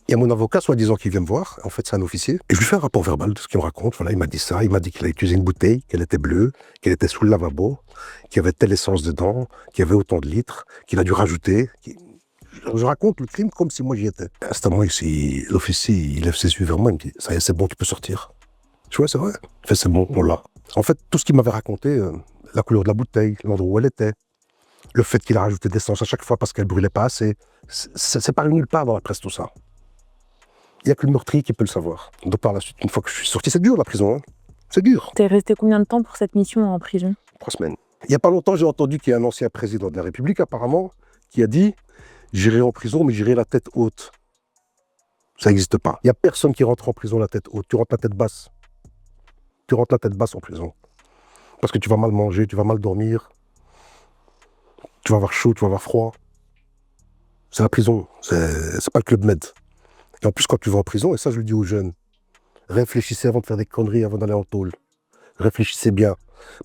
S1: Il y a mon avocat, soi-disant, qui vient me voir. En fait, c'est un officier. Et je lui fais un rapport verbal de ce qu'il me raconte. Voilà, il m'a dit ça. Il m'a dit qu'il a utilisé une bouteille, qu'elle était bleue, qu'elle était sous le lavabo, qu'il y avait telle essence dedans, qu'il y avait autant de litres, qu'il a dû rajouter. Je raconte le crime comme si moi j'y étais. À ce moment, l'officier, il lève ses yeux vers moi, il me dit, ça y est, c'est bon, tu peux sortir. Je dis, ouais, c'est vrai. Il fait, c'est bon, on l'a. En fait, tout ce qu'il m'avait raconté, la couleur de la bouteille, l'endroit où elle était, le fait qu'il a rajouté de l'essence à chaque fois parce qu'elle brûlait pas assez, c'est paru nulle part dans la presse, tout ça. Il n'y a que le meurtrier qui peut le savoir. Donc par la suite, une fois que je suis sorti, c'est dur la prison, hein. C'est dur.
S2: T'es resté combien de temps pour cette mission en prison?
S1: 3 semaines. Il n'y a pas longtemps, j'ai entendu qu'il y a un ancien président de la République, apparemment, qui a dit, j'irai en prison, mais j'irai la tête haute. Ça n'existe pas. Il n'y a personne qui rentre en prison la tête haute. Tu rentres la tête basse. Tu rentres la tête basse en prison. Parce que tu vas mal manger, tu vas mal dormir. Tu vas avoir chaud, tu vas avoir froid. C'est la prison. C'est pas le Club Med. Et en plus, quand tu vas en prison, et ça je le dis aux jeunes, réfléchissez avant de faire des conneries, avant d'aller en tôle. Réfléchissez bien.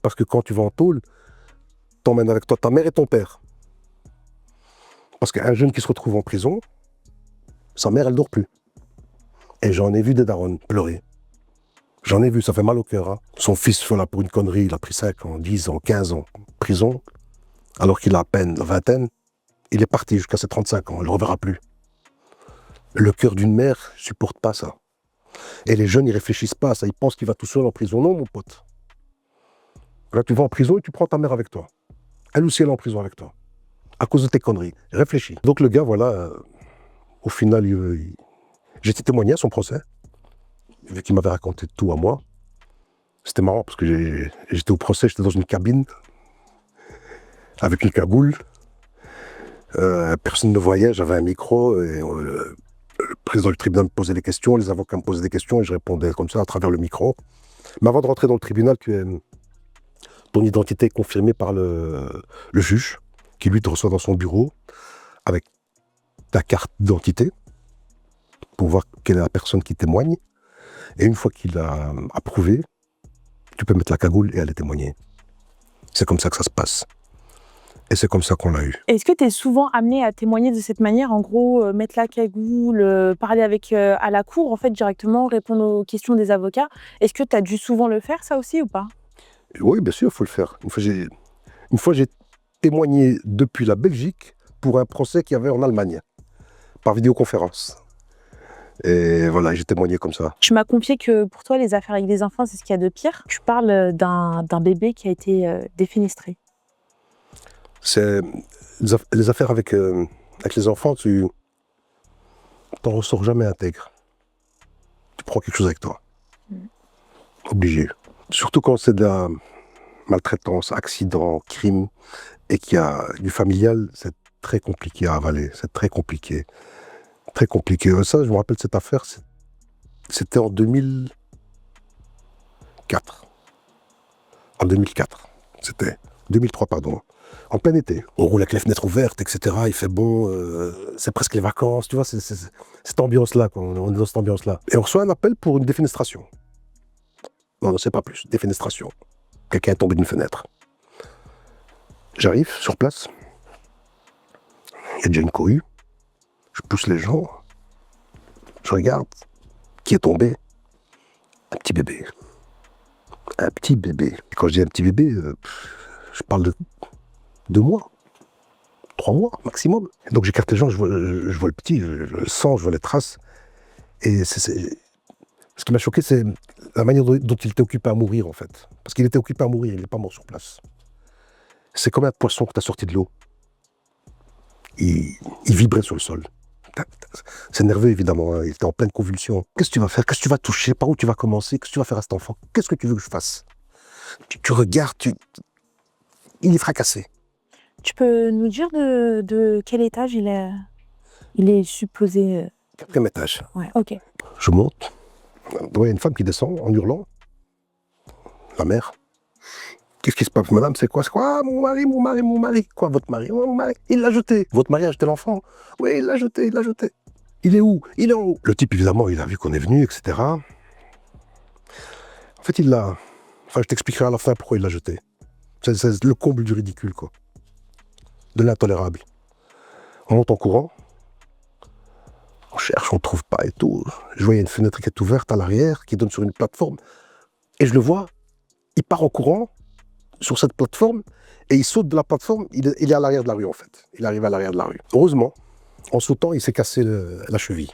S1: Parce que quand tu vas en tôle, t'emmènes avec toi ta mère et ton père. Parce qu'un jeune qui se retrouve en prison, sa mère, elle dort plus. Et j'en ai vu des darons pleurer. J'en ai vu, ça fait mal au cœur. Hein. Son fils, voilà, pour une connerie, il a pris 5 ans, 10 ans, 15 ans de prison, alors qu'il a à peine la vingtaine. Il est parti jusqu'à ses 35 ans, il ne le reverra plus. Le cœur d'une mère ne supporte pas ça. Et les jeunes, ils réfléchissent pas à ça, ils pensent qu'il va tout seul en prison. Non, mon pote. Là, tu vas en prison et tu prends ta mère avec toi. Elle aussi, elle est en prison avec toi. À cause de tes conneries. Réfléchis. Donc le gars, voilà, au final, j'ai été témoigné à son procès, vu qu'il m'avait raconté tout à moi. C'était marrant parce que j'étais au procès, j'étais dans une cabine avec une cagoule. Personne ne voyait, j'avais un micro et le président du tribunal me posait des questions, les avocats me posaient des questions et je répondais comme ça à travers le micro. Mais avant de rentrer dans le tribunal, ton identité est confirmée par le juge qui lui te reçoit dans son bureau avec ta carte d'identité pour voir quelle est la personne qui témoigne. Et une fois qu'il a approuvé, tu peux mettre la cagoule et aller témoigner. C'est comme ça que ça se passe. Et c'est comme ça qu'on l'a eu.
S2: Est-ce que tu es souvent amené à témoigner de cette manière, en gros, mettre la cagoule, parler avec à la cour, en fait, directement, répondre aux questions des avocats? Est-ce que tu as dû souvent le faire, ça aussi, ou pas?
S1: Oui, bien sûr, il faut le faire. Une fois, j'ai témoigné depuis la Belgique pour un procès qu'il y avait en Allemagne, par vidéoconférence. Et voilà, j'ai témoigné comme ça.
S2: Tu m'as confié que pour toi, les affaires avec des enfants, c'est ce qu'il y a de pire. Tu parles d'un bébé qui a été défenestré.
S1: C'est les affaires avec les enfants, tu t'en ressors jamais intègre. Tu prends quelque chose avec toi. Obligé. Surtout quand c'est de la maltraitance, accident, crime, et qu'il y a du familial, c'est très compliqué à avaler. C'est très compliqué. Très compliqué. Ça, je me rappelle cette affaire, c'était en 2004. En 2004. C'était 2003, pardon. En plein été. On roule avec les fenêtres ouvertes, etc. Il fait bon, c'est presque les vacances, tu vois, c'est cette ambiance-là, on est dans cette ambiance-là. Et on reçoit un appel pour une défenestration. Non, c'est pas plus, défenestration. Quelqu'un est tombé d'une fenêtre. J'arrive sur place. Il y a déjà une cohue. Je pousse les gens. Je regarde. Qui est tombé? Un petit bébé. Un petit bébé. Et quand je dis un petit bébé, je parle de 2 mois. 3 mois maximum. Et donc j'écarte les gens, je vois le petit, je le sens, je vois les traces. Et Ce qui m'a choqué, c'est la manière dont il était occupé à mourir, en fait. Parce qu'il était occupé à mourir, il n'est pas mort sur place. C'est comme un poisson que tu as sorti de l'eau. Il vibrait sur le sol. C'est nerveux, évidemment, hein. Il était en pleine convulsion. Qu'est-ce que tu vas faire? Qu'est-ce que tu vas toucher? Par où tu vas commencer? Qu'est-ce que tu vas faire à cet enfant? Qu'est-ce que tu veux que je fasse? Tu regardes, il est fracassé.
S2: Tu peux nous dire de quel étage il est supposé...
S1: 4e étage.
S2: Ouais, ok.
S1: Je monte. Il y a une femme qui descend en hurlant. La mère. Qu'est-ce qui se passe, madame? C'est quoi? Ah, mon mari, mon mari, mon mari. Quoi, votre mari? Oh, mon mari. Il l'a jeté. Votre mari a jeté l'enfant? Oui, il l'a jeté, il l'a jeté. Il est où? Il est en haut. Le type, évidemment, il a vu qu'on est venu, etc. En fait, il l'a... Enfin, je t'expliquerai à la fin pourquoi il l'a jeté. C'est le comble du ridicule, quoi. De l'intolérable. On monte en courant. On cherche, on ne trouve pas et tout. Je voyais une fenêtre qui est ouverte à l'arrière, qui donne sur une plateforme. Et je le vois, il part en courant sur cette plateforme et il saute de la plateforme. Il est à l'arrière de la rue, en fait. Il arrive à l'arrière de la rue. Heureusement, en sautant, il s'est cassé la cheville.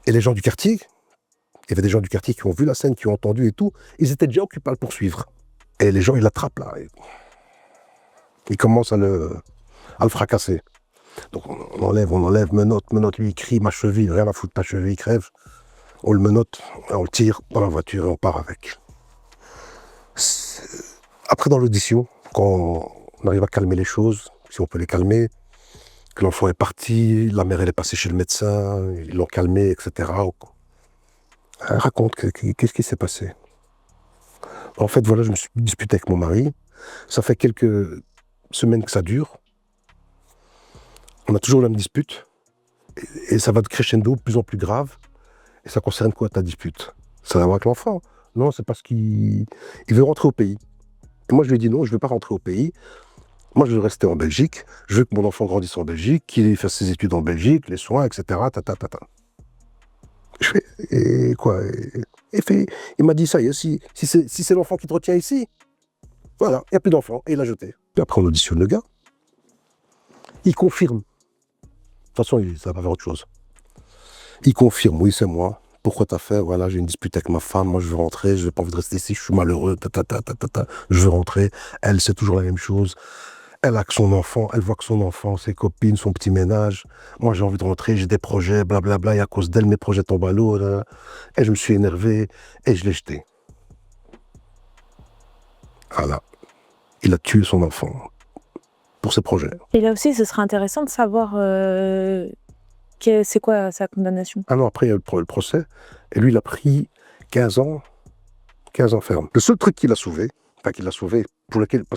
S1: Et les gens du quartier, il y avait des gens du quartier qui ont vu la scène, qui ont entendu et tout, ils étaient déjà occupés à le poursuivre. Et les gens, ils l'attrapent là. Ils commencent à le fracasser. Donc on enlève, menotte, lui il crie, ma cheville, rien à foutre, ta cheville crève. On le menotte, on le tire dans la voiture et on part avec. Après dans l'audition, quand on arrive à calmer les choses, si on peut les calmer, que l'enfant est parti, la mère elle est passée chez le médecin, ils l'ont calmé, etc. Elle raconte qu'est-ce qui s'est passé. En fait voilà, je me suis disputé avec mon mari, ça fait quelques semaines que ça dure. On a toujours la même dispute, et ça va de crescendo, de plus en plus grave. Et ça concerne quoi ta dispute? Ça va voir avec l'enfant? Non, c'est parce qu'il veut rentrer au pays. Et moi je lui ai dit non, je ne veux pas rentrer au pays. Moi je veux rester en Belgique, je veux que mon enfant grandisse en Belgique, qu'il fasse ses études en Belgique, les soins, etc. Je fais, et quoi? Il m'a dit ça y est, si c'est l'enfant qui te retient ici, voilà, il n'y a plus d'enfant. Et il l'a jeté. Puis après on auditionne le gars, il confirme. De toute façon, ça va faire autre chose. Il confirme, oui, c'est moi. Pourquoi t'as fait? Voilà, j'ai une dispute avec ma femme, moi je veux rentrer, je n'ai pas envie de rester ici, je suis malheureux, je veux rentrer. Elle, c'est toujours la même chose. Elle a que son enfant, elle voit que son enfant, ses copines, son petit ménage. Moi, j'ai envie de rentrer, j'ai des projets, blablabla, et à cause d'elle, mes projets tombent à l'eau. Et je me suis énervé, et je l'ai jeté. Voilà. Il a tué son enfant pour ses projets.
S2: Et là aussi, ce serait intéressant de savoir c'est quoi sa condamnation.
S1: Un an après, il y a eu le procès, et lui, il a pris 15 ans ferme. Le seul truc qu'il a sauvé, parce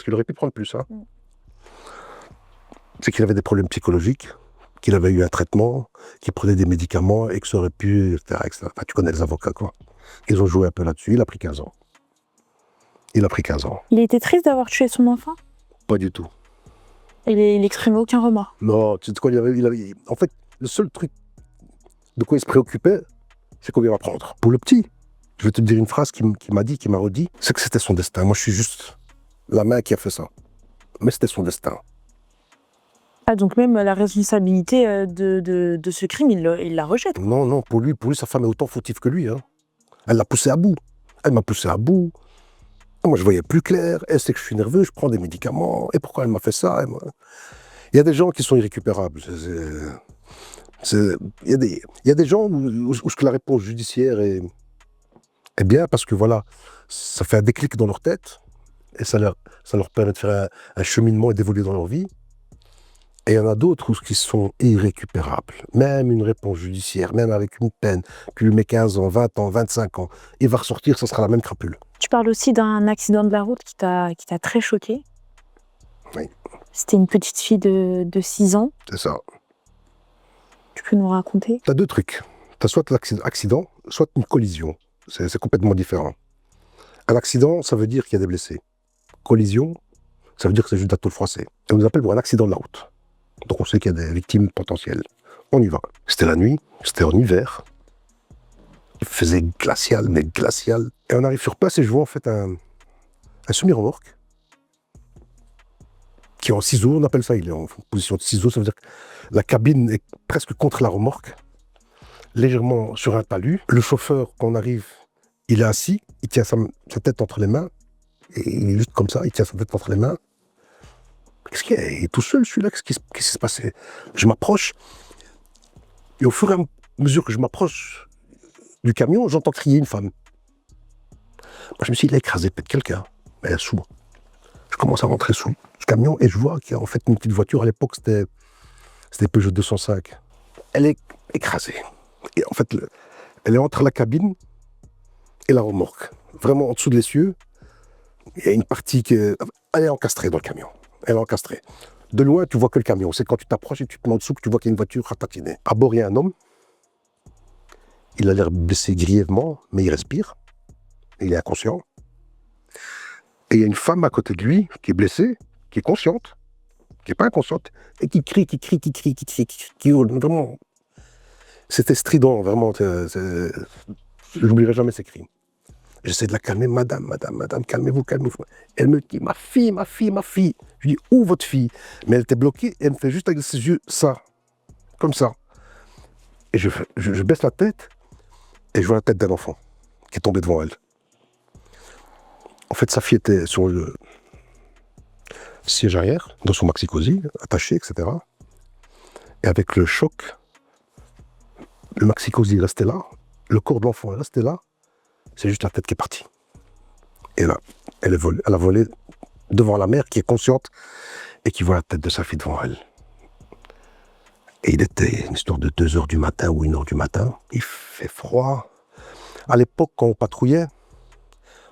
S1: qu'il aurait pu prendre plus, hein, c'est qu'il avait des problèmes psychologiques, qu'il avait eu un traitement, qu'il prenait des médicaments, et que ça aurait pu, etc. Enfin, tu connais les avocats, quoi. Ils ont joué un peu là-dessus, il a pris 15 ans. Il a pris 15 ans.
S2: Il était triste d'avoir tué son enfant?
S1: Pas du tout.
S2: Il n'exprimait aucun remords?
S1: Non, tu sais quoi, en fait, le seul truc de quoi il se préoccupait, c'est qu'on vient va prendre. Pour le petit, je vais te dire une phrase qu'il m'a redit, c'est que c'était son destin. Moi, je suis juste la main qui a fait ça. Mais c'était son destin.
S2: Ah, donc même la responsabilité de ce crime, il la rejette?
S1: Non, pour lui, sa femme est autant fautive que lui. Hein. Elle l'a poussé à bout. Elle m'a poussé à bout. Moi, je voyais plus clair. Elle sait que je suis nerveux, je prends des médicaments. Et pourquoi elle m'a fait ça? Il y a des gens qui sont irrécupérables. Il y a des gens où la réponse judiciaire est bien parce que voilà, ça fait un déclic dans leur tête et ça leur permet de faire un cheminement et d'évoluer dans leur vie. Et il y en a d'autres qui sont irrécupérables. Même une réponse judiciaire, même avec une peine, tu lui mets 15 ans, 20 ans, 25 ans, il va ressortir, ça sera la même crapule.
S2: Tu parles aussi d'un accident de la route qui t'a très choqué.
S1: Oui.
S2: C'était une petite fille de 6 ans.
S1: C'est ça.
S2: Tu peux nous raconter?
S1: Tu as deux trucs. Tu as soit l'accident, soit une collision. C'est complètement différent. Un accident, ça veut dire qu'il y a des blessés. Collision, ça veut dire que c'est juste d'un tôle froissé. Et on nous appelle pour un accident de la route. Donc on sait qu'il y a des victimes potentielles. On y va. C'était la nuit, c'était en hiver. Il faisait glacial, mais glacial. Et on arrive sur place et je vois en fait un semi-remorque qui est en ciseaux, on appelle ça, il est en position de ciseaux, ça veut dire que la cabine est presque contre la remorque. légèrement sur un talus. Le chauffeur, quand on arrive, il est assis, il tient sa tête entre les mains, et il est juste comme ça, il tient sa tête entre les mains. Qu'est-ce qu'il y a? Il est tout seul, celui-là, qu'est-ce qui s'est passé? Je m'approche, et au fur et à mesure que je m'approche du camion, j'entends crier une femme. Moi, je me suis dit, il a écrasé peut-être quelqu'un, mais elle est sous. Je commence à rentrer sous le camion, et je vois qu'il y a en fait une petite voiture, à l'époque, c'était Peugeot 205. Elle est écrasée. Et en fait, elle est entre la cabine et la remorque. Vraiment en dessous de l'essieu, il y a une partie elle est encastrée dans le camion. Elle est encastrée. De loin, tu vois que le camion. C'est quand tu t'approches et tu te mets en dessous que tu vois qu'il y a une voiture ratatinée. À bord, il y a un homme. Il a l'air blessé grièvement, mais il respire. Il est inconscient. Et il y a une femme à côté de lui qui est blessée, qui est consciente, qui n'est pas inconsciente, et qui crie, qui hurle. Vraiment. C'était strident, vraiment. Je n'oublierai jamais ces cris. J'essaie de la calmer, madame, calmez-vous. Elle me dit, ma fille. Je dis, où votre fille? Mais elle était bloquée, et elle me fait juste avec ses yeux, ça, comme ça. Et je baisse la tête, et je vois la tête d'un enfant qui est tombé devant elle. En fait, sa fille était sur le siège arrière, dans son maxi-cosy, attaché, etc. Et avec le choc, le maxi-cosy est resté là, le corps de l'enfant est resté là, c'est juste la tête qui est partie. Et là, elle a volé devant la mère qui est consciente et qui voit la tête de sa fille devant elle. Et il était une histoire de 2h du matin ou 1h du matin. Il fait froid. À l'époque, quand on patrouillait,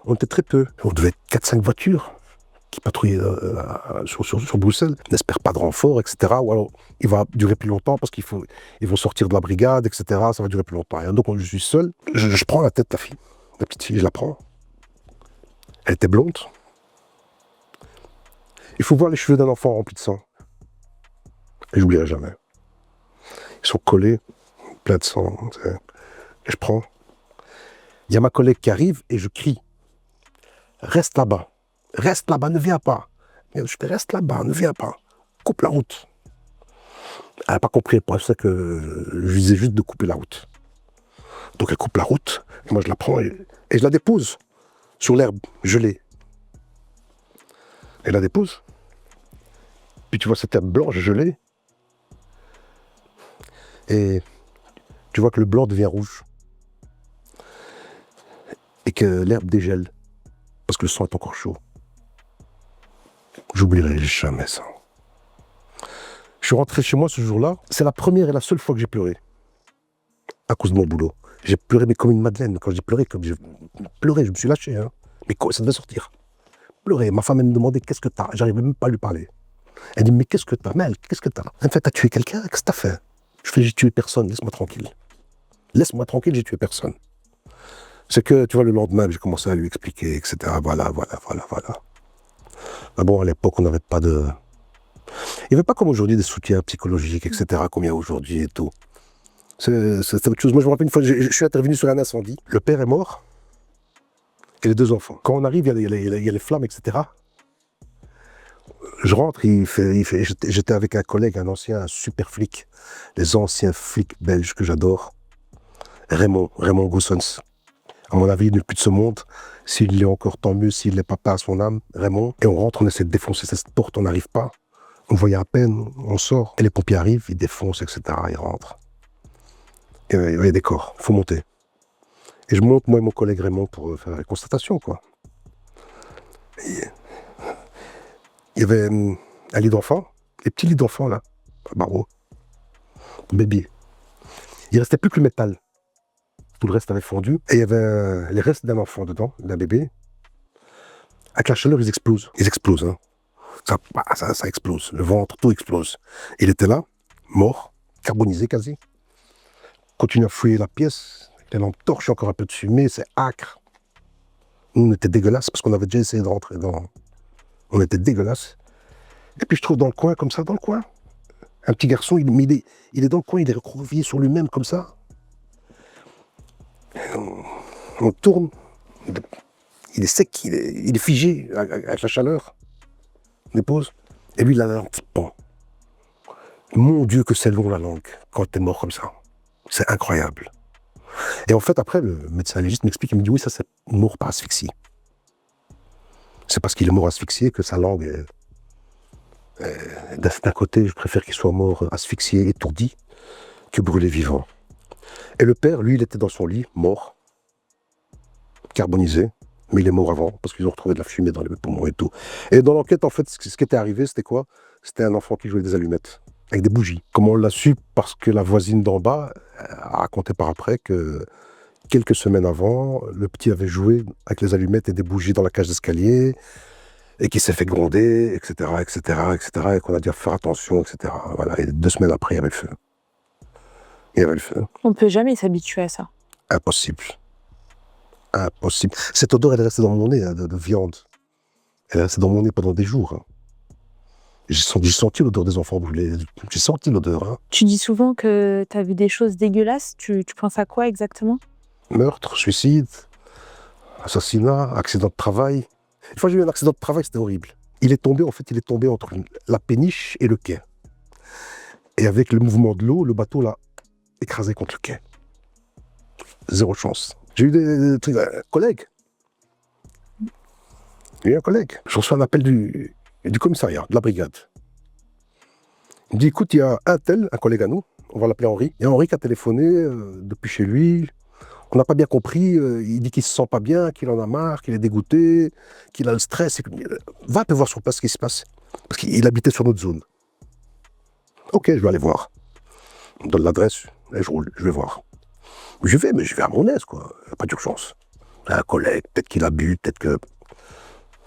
S1: on était très peu. On devait être 4-5 voitures qui patrouillaient sur Bruxelles. On n'espère pas de renfort, etc. Ou alors, il va durer plus longtemps parce qu'ils vont sortir de la brigade, etc. Ça va durer plus longtemps. Et donc, je suis seul. Je prends la tête de la fille. La petite fille, je la prends. Elle était blonde. Il faut voir les cheveux d'un enfant remplis de sang. Et j'oublierai jamais. Ils sont collés, plein de sang. Et je prends. Il y a ma collègue qui arrive et je crie. Reste là-bas, ne viens pas. Mais je fais, reste là-bas, ne viens pas. Coupe la route. Elle n'a pas compris, elle pensait que je lui disais juste de couper la route. Donc elle coupe la route, et moi je la prends et je la dépose sur l'herbe gelée. Elle la dépose. Puis tu vois cette herbe blanche gelée. Et tu vois que le blanc devient rouge. Et que l'herbe dégèle. Parce que le sang est encore chaud. J'oublierai jamais ça. Je suis rentré chez moi ce jour-là. C'est la première et la seule fois que j'ai pleuré. À cause de mon boulot. J'ai pleuré, mais comme une madeleine. Quand j'ai pleuré, je me suis lâché. Hein. Mais ça devait sortir. Pleurer. Ma femme, elle me demandait qu'est-ce que t'as. J'arrivais même pas à lui parler. Elle dit, mais qu'est-ce que t'as, Mel? Qu'est-ce que t'as? En fait, t'as tué quelqu'un? Qu'est-ce que t'as fait? Je fais, j'ai tué personne, laisse-moi tranquille. Laisse-moi tranquille, j'ai tué personne. C'est que, tu vois, le lendemain, j'ai commencé à lui expliquer, etc. Voilà. Mais bon, à l'époque, on n'avait pas de... Il n'y avait pas comme aujourd'hui des soutiens psychologiques, etc., comme il y a aujourd'hui et tout. C'est autre chose. Moi, je me rappelle une fois, je suis intervenu sur un incendie. Le père est mort et les 2 enfants. Quand on arrive, il y a les flammes, etc. Je rentre, j'étais avec un collègue, un super flic, les anciens flics belges que j'adore, Raymond Goossens. À mon avis, il n'est plus de ce monde. S'il l'est encore, tant mieux. S'il n'est pas à son âme, Raymond. Et on rentre, on essaie de défoncer cette porte, on n'arrive pas. On voyait à peine, on sort. Et les pompiers arrivent, ils défoncent, etc. Ils rentrent. Et il y a des corps, il faut monter. Et je monte, moi et mon collègue Raymond, pour faire la constatation, quoi. Et il y avait un lit d'enfant, les petits lits d'enfants, là, barreau, baby. Il restait plus que le métal. Tout le reste avait fondu. Et il y avait les restes d'un enfant dedans, d'un bébé. Avec la chaleur, ils explosent. Ils explosent, hein. Ça explose. Le ventre, tout explose. Il était là, mort, carbonisé quasi. Continue à fouiller la pièce. Les lampes torches, encore un peu de fumée, c'est âcre. Nous, on était dégueulasses parce qu'on avait déjà essayé de rentrer dans... On était dégueulasses. Et puis je trouve dans le coin, comme ça, dans le coin, un petit garçon, il est dans le coin, il est recroquevillé sur lui-même, comme ça. On tourne, il est sec, il est figé avec la chaleur. On dépose. Et lui, il a la langue qui pend. Mon Dieu, que c'est long la langue quand t'es mort comme ça. C'est incroyable. Et en fait, après, le médecin légiste m'explique, il me dit oui, ça c'est mort par asphyxie. C'est parce qu'il est mort asphyxié que sa langue d'un côté, je préfère qu'il soit mort asphyxié, étourdi, que brûlé vivant. Et le père, lui, il était dans son lit, mort, carbonisé, mais il est mort avant, parce qu'ils ont retrouvé de la fumée dans les poumons et tout. Et dans l'enquête, en fait, ce qui était arrivé, c'était quoi? C'était un enfant qui jouait des allumettes, avec des bougies. Comment on l'a su? Parce que la voisine d'en bas a raconté par après que quelques semaines avant, le petit avait joué avec les allumettes et des bougies dans la cage d'escalier, et qui s'est fait gronder, etc., etc., etc., et qu'on a dû faire attention, etc. Voilà. Et 2 semaines après, il y avait le feu. Il y avait le feu.
S2: On ne peut jamais s'habituer à ça.
S1: Impossible. Impossible. Cette odeur, elle est restée dans mon nez, hein, de viande. Elle est restée dans mon nez pendant des jours. Hein. J'ai senti l'odeur des enfants brûlés. J'ai senti l'odeur. Hein.
S2: Tu dis souvent que tu as vu des choses dégueulasses. Tu penses à quoi exactement?
S1: Meurtre, suicide, assassinat, accident de travail. Une fois, j'ai eu un accident de travail, c'était horrible. Il est tombé entre la péniche et le quai. Et avec le mouvement de l'eau, le bateau l'a écrasé contre le quai. Zéro chance. J'ai eu des trucs, un collègue. J'ai eu un collègue. Je reçois un appel du commissariat, de la brigade. Il me dit, écoute, il y a un tel, un collègue à nous, on va l'appeler Henri. Il y a Henri qui a téléphoné depuis chez lui. On n'a pas bien compris. Il dit qu'il se sent pas bien, qu'il en a marre, qu'il est dégoûté, qu'il a le stress. Va un peu voir sur place ce qui se passe. Parce qu'il habitait sur notre zone. Ok, je vais aller voir. On me donne l'adresse, et je roule, je vais voir. Je vais, mais je vais à mon aise, quoi. Il n'y a pas d'urgence. Un collègue, peut-être qu'il a bu, peut-être que...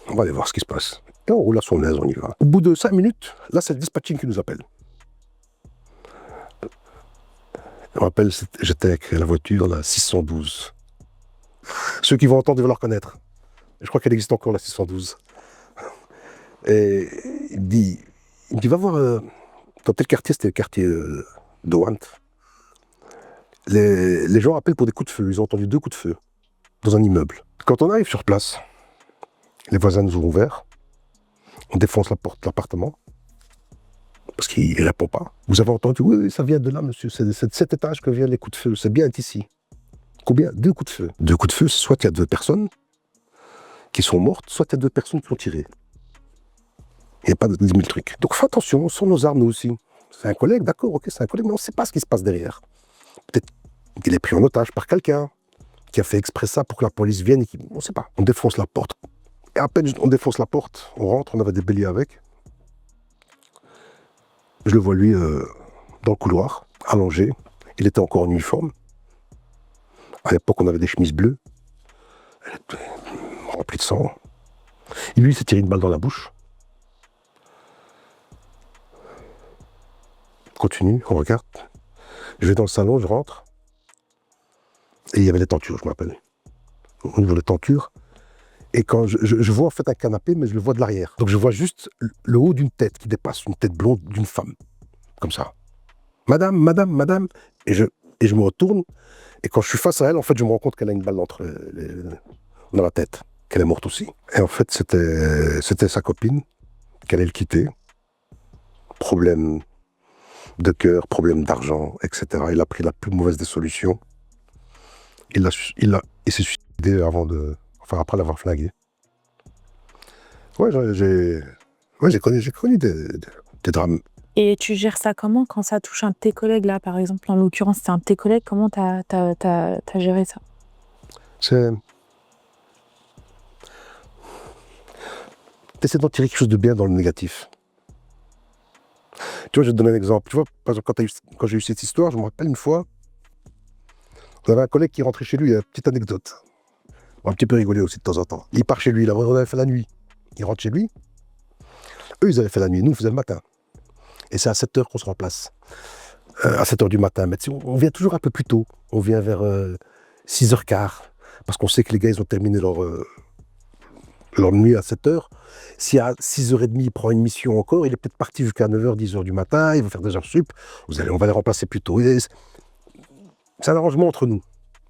S1: On va aller voir ce qui se passe. Et on roule à son aise, on y va. Au bout de 5 minutes, là, c'est le dispatching qui nous appelle. Je me rappelle, j'étais avec la voiture, la 612. Ceux qui vont entendre, ils vont la reconnaître. Je crois qu'elle existe encore, la 612. Et il me dit, va voir, dans tel quartier, c'était le quartier de Want. Les gens appellent pour des coups de feu. Ils ont entendu 2 coups de feu dans un immeuble. Quand on arrive sur place, les voisins nous ont ouvert. On défonce la porte de l'appartement. Parce qu'il ne répond pas. Vous avez entendu? Oui, ça vient de là, monsieur. C'est de cet étage que viennent les coups de feu. C'est bien ici. Combien? 2 coups de feu. 2 coups de feu, soit il y a 2 personnes qui sont mortes, soit il y a 2 personnes qui ont tiré. Il n'y a pas de 10 000 trucs. Donc fais attention, on sort nos armes, nous aussi. C'est un collègue, d'accord, ok, c'est un collègue, mais on ne sait pas ce qui se passe derrière. Peut-être qu'il est pris en otage par quelqu'un qui a fait exprès ça pour que la police vienne et on ne sait pas. On défonce la porte. Et à peine on défonce la porte, on rentre, on avait des béliers avec. Je le vois lui dans le couloir, allongé. Il était encore en uniforme. À l'époque, on avait des chemises bleues. Elle était remplie de sang. Et lui, il s'est tiré une balle dans la bouche. Continue, on regarde. Je vais dans le salon, je rentre. Et il y avait des tentures, je me rappelle. Au niveau des tentures. Et quand je vois en fait un canapé, mais je le vois de l'arrière. Donc je vois juste le haut d'une tête qui dépasse, une tête blonde d'une femme. Comme ça. Madame, madame, madame. Et je me retourne. Et quand je suis face à elle, en fait, je me rends compte qu'elle a une balle dans la tête. Qu'elle est morte aussi. Et en fait, c'était sa copine qu'elle allait le quitter. Problème de cœur, problème d'argent, etc. Il a pris la plus mauvaise des solutions. Il s'est suicidé après l'avoir flingué. Ouais, j'ai connu des drames.
S2: Et tu gères ça comment quand ça touche un de tes collègues, là, par exemple? En l'occurrence, c'est un de tes collègues. Comment t'as géré ça?
S1: T'essaies d'en tirer quelque chose de bien dans le négatif. Tu vois, je vais te donner un exemple. Tu vois, par exemple, quand j'ai eu cette histoire, je me rappelle une fois, on avait un collègue qui rentrait chez lui, une petite anecdote. On a un petit peu rigolé aussi de temps en temps. Il part chez lui, là, on avait fait la nuit. Il rentre chez lui. Eux, ils avaient fait la nuit, nous, on faisait le matin. Et c'est à 7h qu'on se remplace. À 7h du matin. Mais on vient toujours un peu plus tôt. On vient vers 6h15. Parce qu'on sait que les gars, ils ont terminé leur nuit à 7h. Si à 6h30, il prend une mission encore, il est peut-être parti jusqu'à 9h, 10h du matin, il va faire des heures sup. On va les remplacer plus tôt. C'est un arrangement entre nous.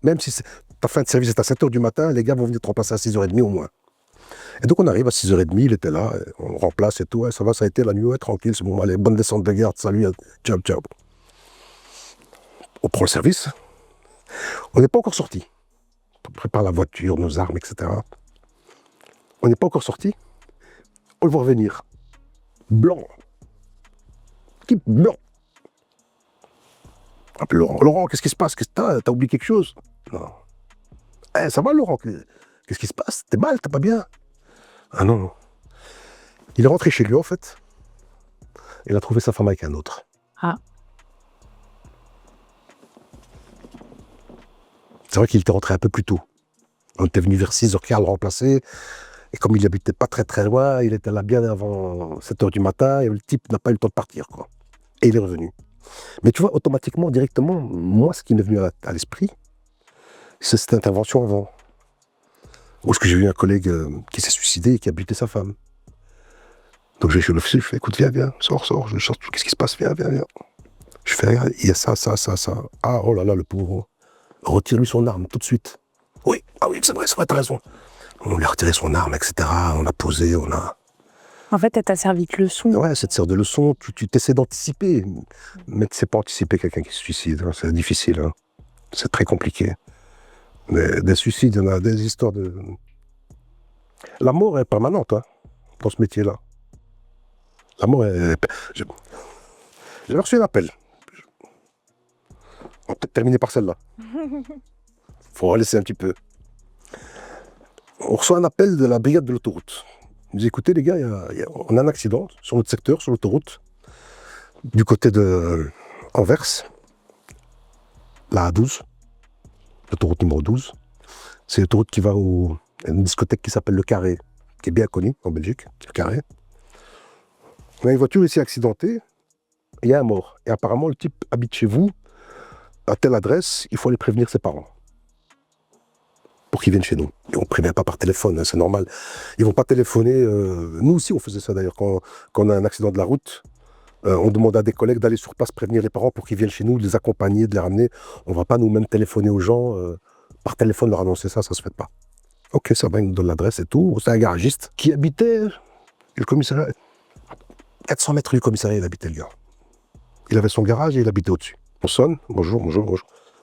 S1: Même si ta fin de service est à 7h du matin, les gars vont venir te remplacer à 6h30 au moins. Et donc on arrive à 6h30, il était là, on le remplace et tout, ouais, ça va, ça a été la nuit, ouais, tranquille, c'est bon, allez, bonne descente de garde, salut, ciao, ciao. On prend le service. On n'est pas encore sorti. On prépare la voiture, nos armes, etc. On n'est pas encore sorti. On le voit revenir. Blanc. Type blanc. Appelle Laurent. Laurent, qu'est-ce qui se passe? T'as oublié quelque chose? Non. Eh, ça va, Laurent? Qu'est-ce qui se passe? T'es mal, t'es pas bien? Ah non, non. Il est rentré chez lui, en fait. Il a trouvé sa femme avec un autre.
S2: Ah.
S1: C'est vrai qu'il était rentré un peu plus tôt. On était venu vers 6h15 le remplacer. Et comme il habitait pas très très loin, il était là bien avant 7h du matin. Et le type n'a pas eu le temps de partir, quoi. Et il est revenu. Mais tu vois, automatiquement, directement, moi, ce qui m'est venu à l'esprit, c'est cette intervention avant. Où est-ce que j'ai vu un collègue qui s'est suicidé et qui a buté sa femme. Donc j'ai chez l'officier, je fais, écoute, viens, sors, je sors, qu'est-ce qui se passe, viens. Je fais, regarde, il y a ça. Ah, oh là là, le pauvre. Retire-lui son arme, tout de suite. Oui, ah oui, c'est vrai, t'as raison. On lui a retiré son arme, etc. On a posé, on a...
S2: En fait, elle t'a servi de leçon.
S1: Ouais, ça te sert de leçon, tu t'essaies d'anticiper. Mais tu sais pas anticiper quelqu'un qui se suicide, hein. C'est difficile, hein. C'est très compliqué. Des suicides, il y en a des histoires de... La mort est permanente, hein, dans ce métier-là. La mort est... J'ai reçu un appel. On va peut-être terminer par celle-là. Faut laisser un petit peu. On reçoit un appel de la brigade de l'autoroute. Ils disent, écoutez les gars, on a un accident sur notre secteur, sur l'autoroute, du côté de Anvers, la A12, l'autoroute numéro 12. C'est l'autoroute qui va à une discothèque qui s'appelle Le Carré, qui est bien connue en Belgique, Le Carré. On a une voiture ici accidentée, et il y a un mort. Et apparemment, le type habite chez vous, à telle adresse, il faut aller prévenir ses parents. Pour qu'ils viennent chez nous. Et on ne prévient pas par téléphone, hein, c'est normal. Ils ne vont pas téléphoner. Nous aussi, on faisait ça d'ailleurs. Quand on a un accident de la route, on demande à des collègues d'aller sur place prévenir les parents pour qu'ils viennent chez nous, de les accompagner, de les ramener. On ne va pas nous-mêmes téléphoner aux gens, par téléphone leur annoncer ça ne se fait pas. Ok, ça va, ils nous donnent l'adresse et tout. C'est un garagiste qui habitait, le commissariat, 400 mètres du commissariat, il habitait le gars. Il avait son garage et il habitait au-dessus. On sonne, bonjour.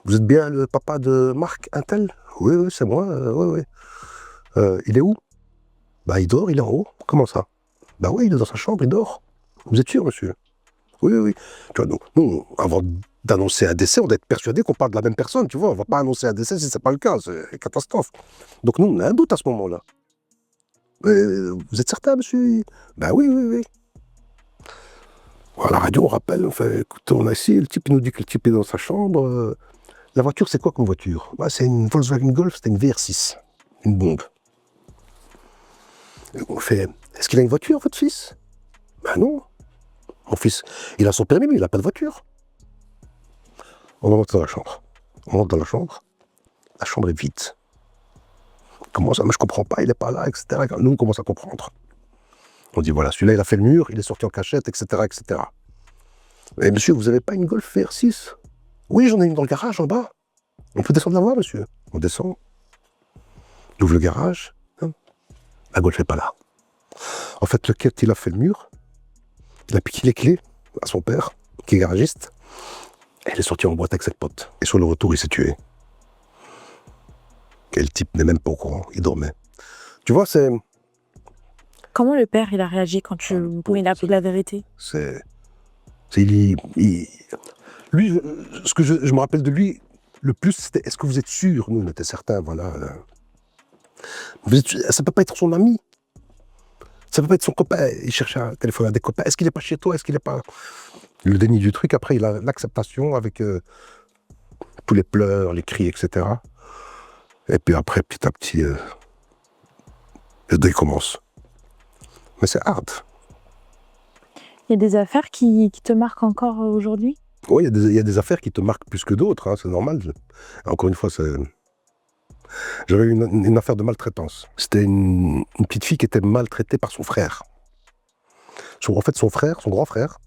S1: Vous êtes bien le papa de Marc Intel? Oui, c'est moi, oui. Il est où? Bah, il dort, il est en haut. Comment ça? Bah oui, il est dans sa chambre, il dort. Vous êtes sûr, monsieur? Oui. Tu vois, nous, avant d'annoncer un décès, on doit être persuadé qu'on parle de la même personne, tu vois. On ne va pas annoncer un décès si ce n'est pas le cas, c'est une catastrophe. Donc nous, on a un doute à ce moment-là. Vous êtes certain, monsieur? Bah oui. À la radio, on rappelle, on fait, écoute, on a essayé, le type, il nous dit que le type est dans sa chambre. La voiture, c'est quoi comme voiture? Bah, c'est une Volkswagen Golf, c'était une VR6, une bombe. Et on fait, est-ce qu'il a une voiture, votre fils? Ben non. Mon fils, il a son permis, mais il n'a pas de voiture. On monte dans la chambre. La chambre est vide. Comment ça? Mais je comprends pas, il n'est pas là, etc. Nous, on commence à comprendre. On dit, voilà, celui-là, il a fait le mur, il est sorti en cachette, etc. Mais monsieur, vous n'avez pas une Golf VR6? Oui, j'en ai une dans le garage, en bas. On peut descendre la voir, monsieur? On descend. Il ouvre le garage. Hein, la Golf n'est pas là. En fait, le quête, il a fait le mur. Il a piqué les clés à son père, qui est garagiste. Et il est sorti en boîte avec cette pote. Et sur le retour, il s'est tué. Et le type n'est même pas au courant. Il dormait. Tu vois, c'est...
S2: Comment le père, il a réagi quand il a appris la vérité?
S1: Lui, ce que je me rappelle de lui, le plus, c'était, est-ce que vous êtes sûr? Nous, on était certains, voilà. Ça peut pas être son ami. Ça peut pas être son copain. Il cherche à téléphoner à des copains. Est-ce qu'il n'est pas chez toi? Est-ce qu'il n'est pas... Le déni du truc, après, il a l'acceptation avec tous les pleurs, les cris, etc. Et puis après, petit à petit, le deuil commence. Mais c'est hard.
S2: Il y a des affaires qui te marquent encore aujourd'hui?
S1: Oui, il y a des affaires qui te marquent plus que d'autres, hein, c'est normal. Encore une fois, j'avais eu une affaire de maltraitance. C'était une petite fille qui était maltraitée par son frère. En fait, son grand frère,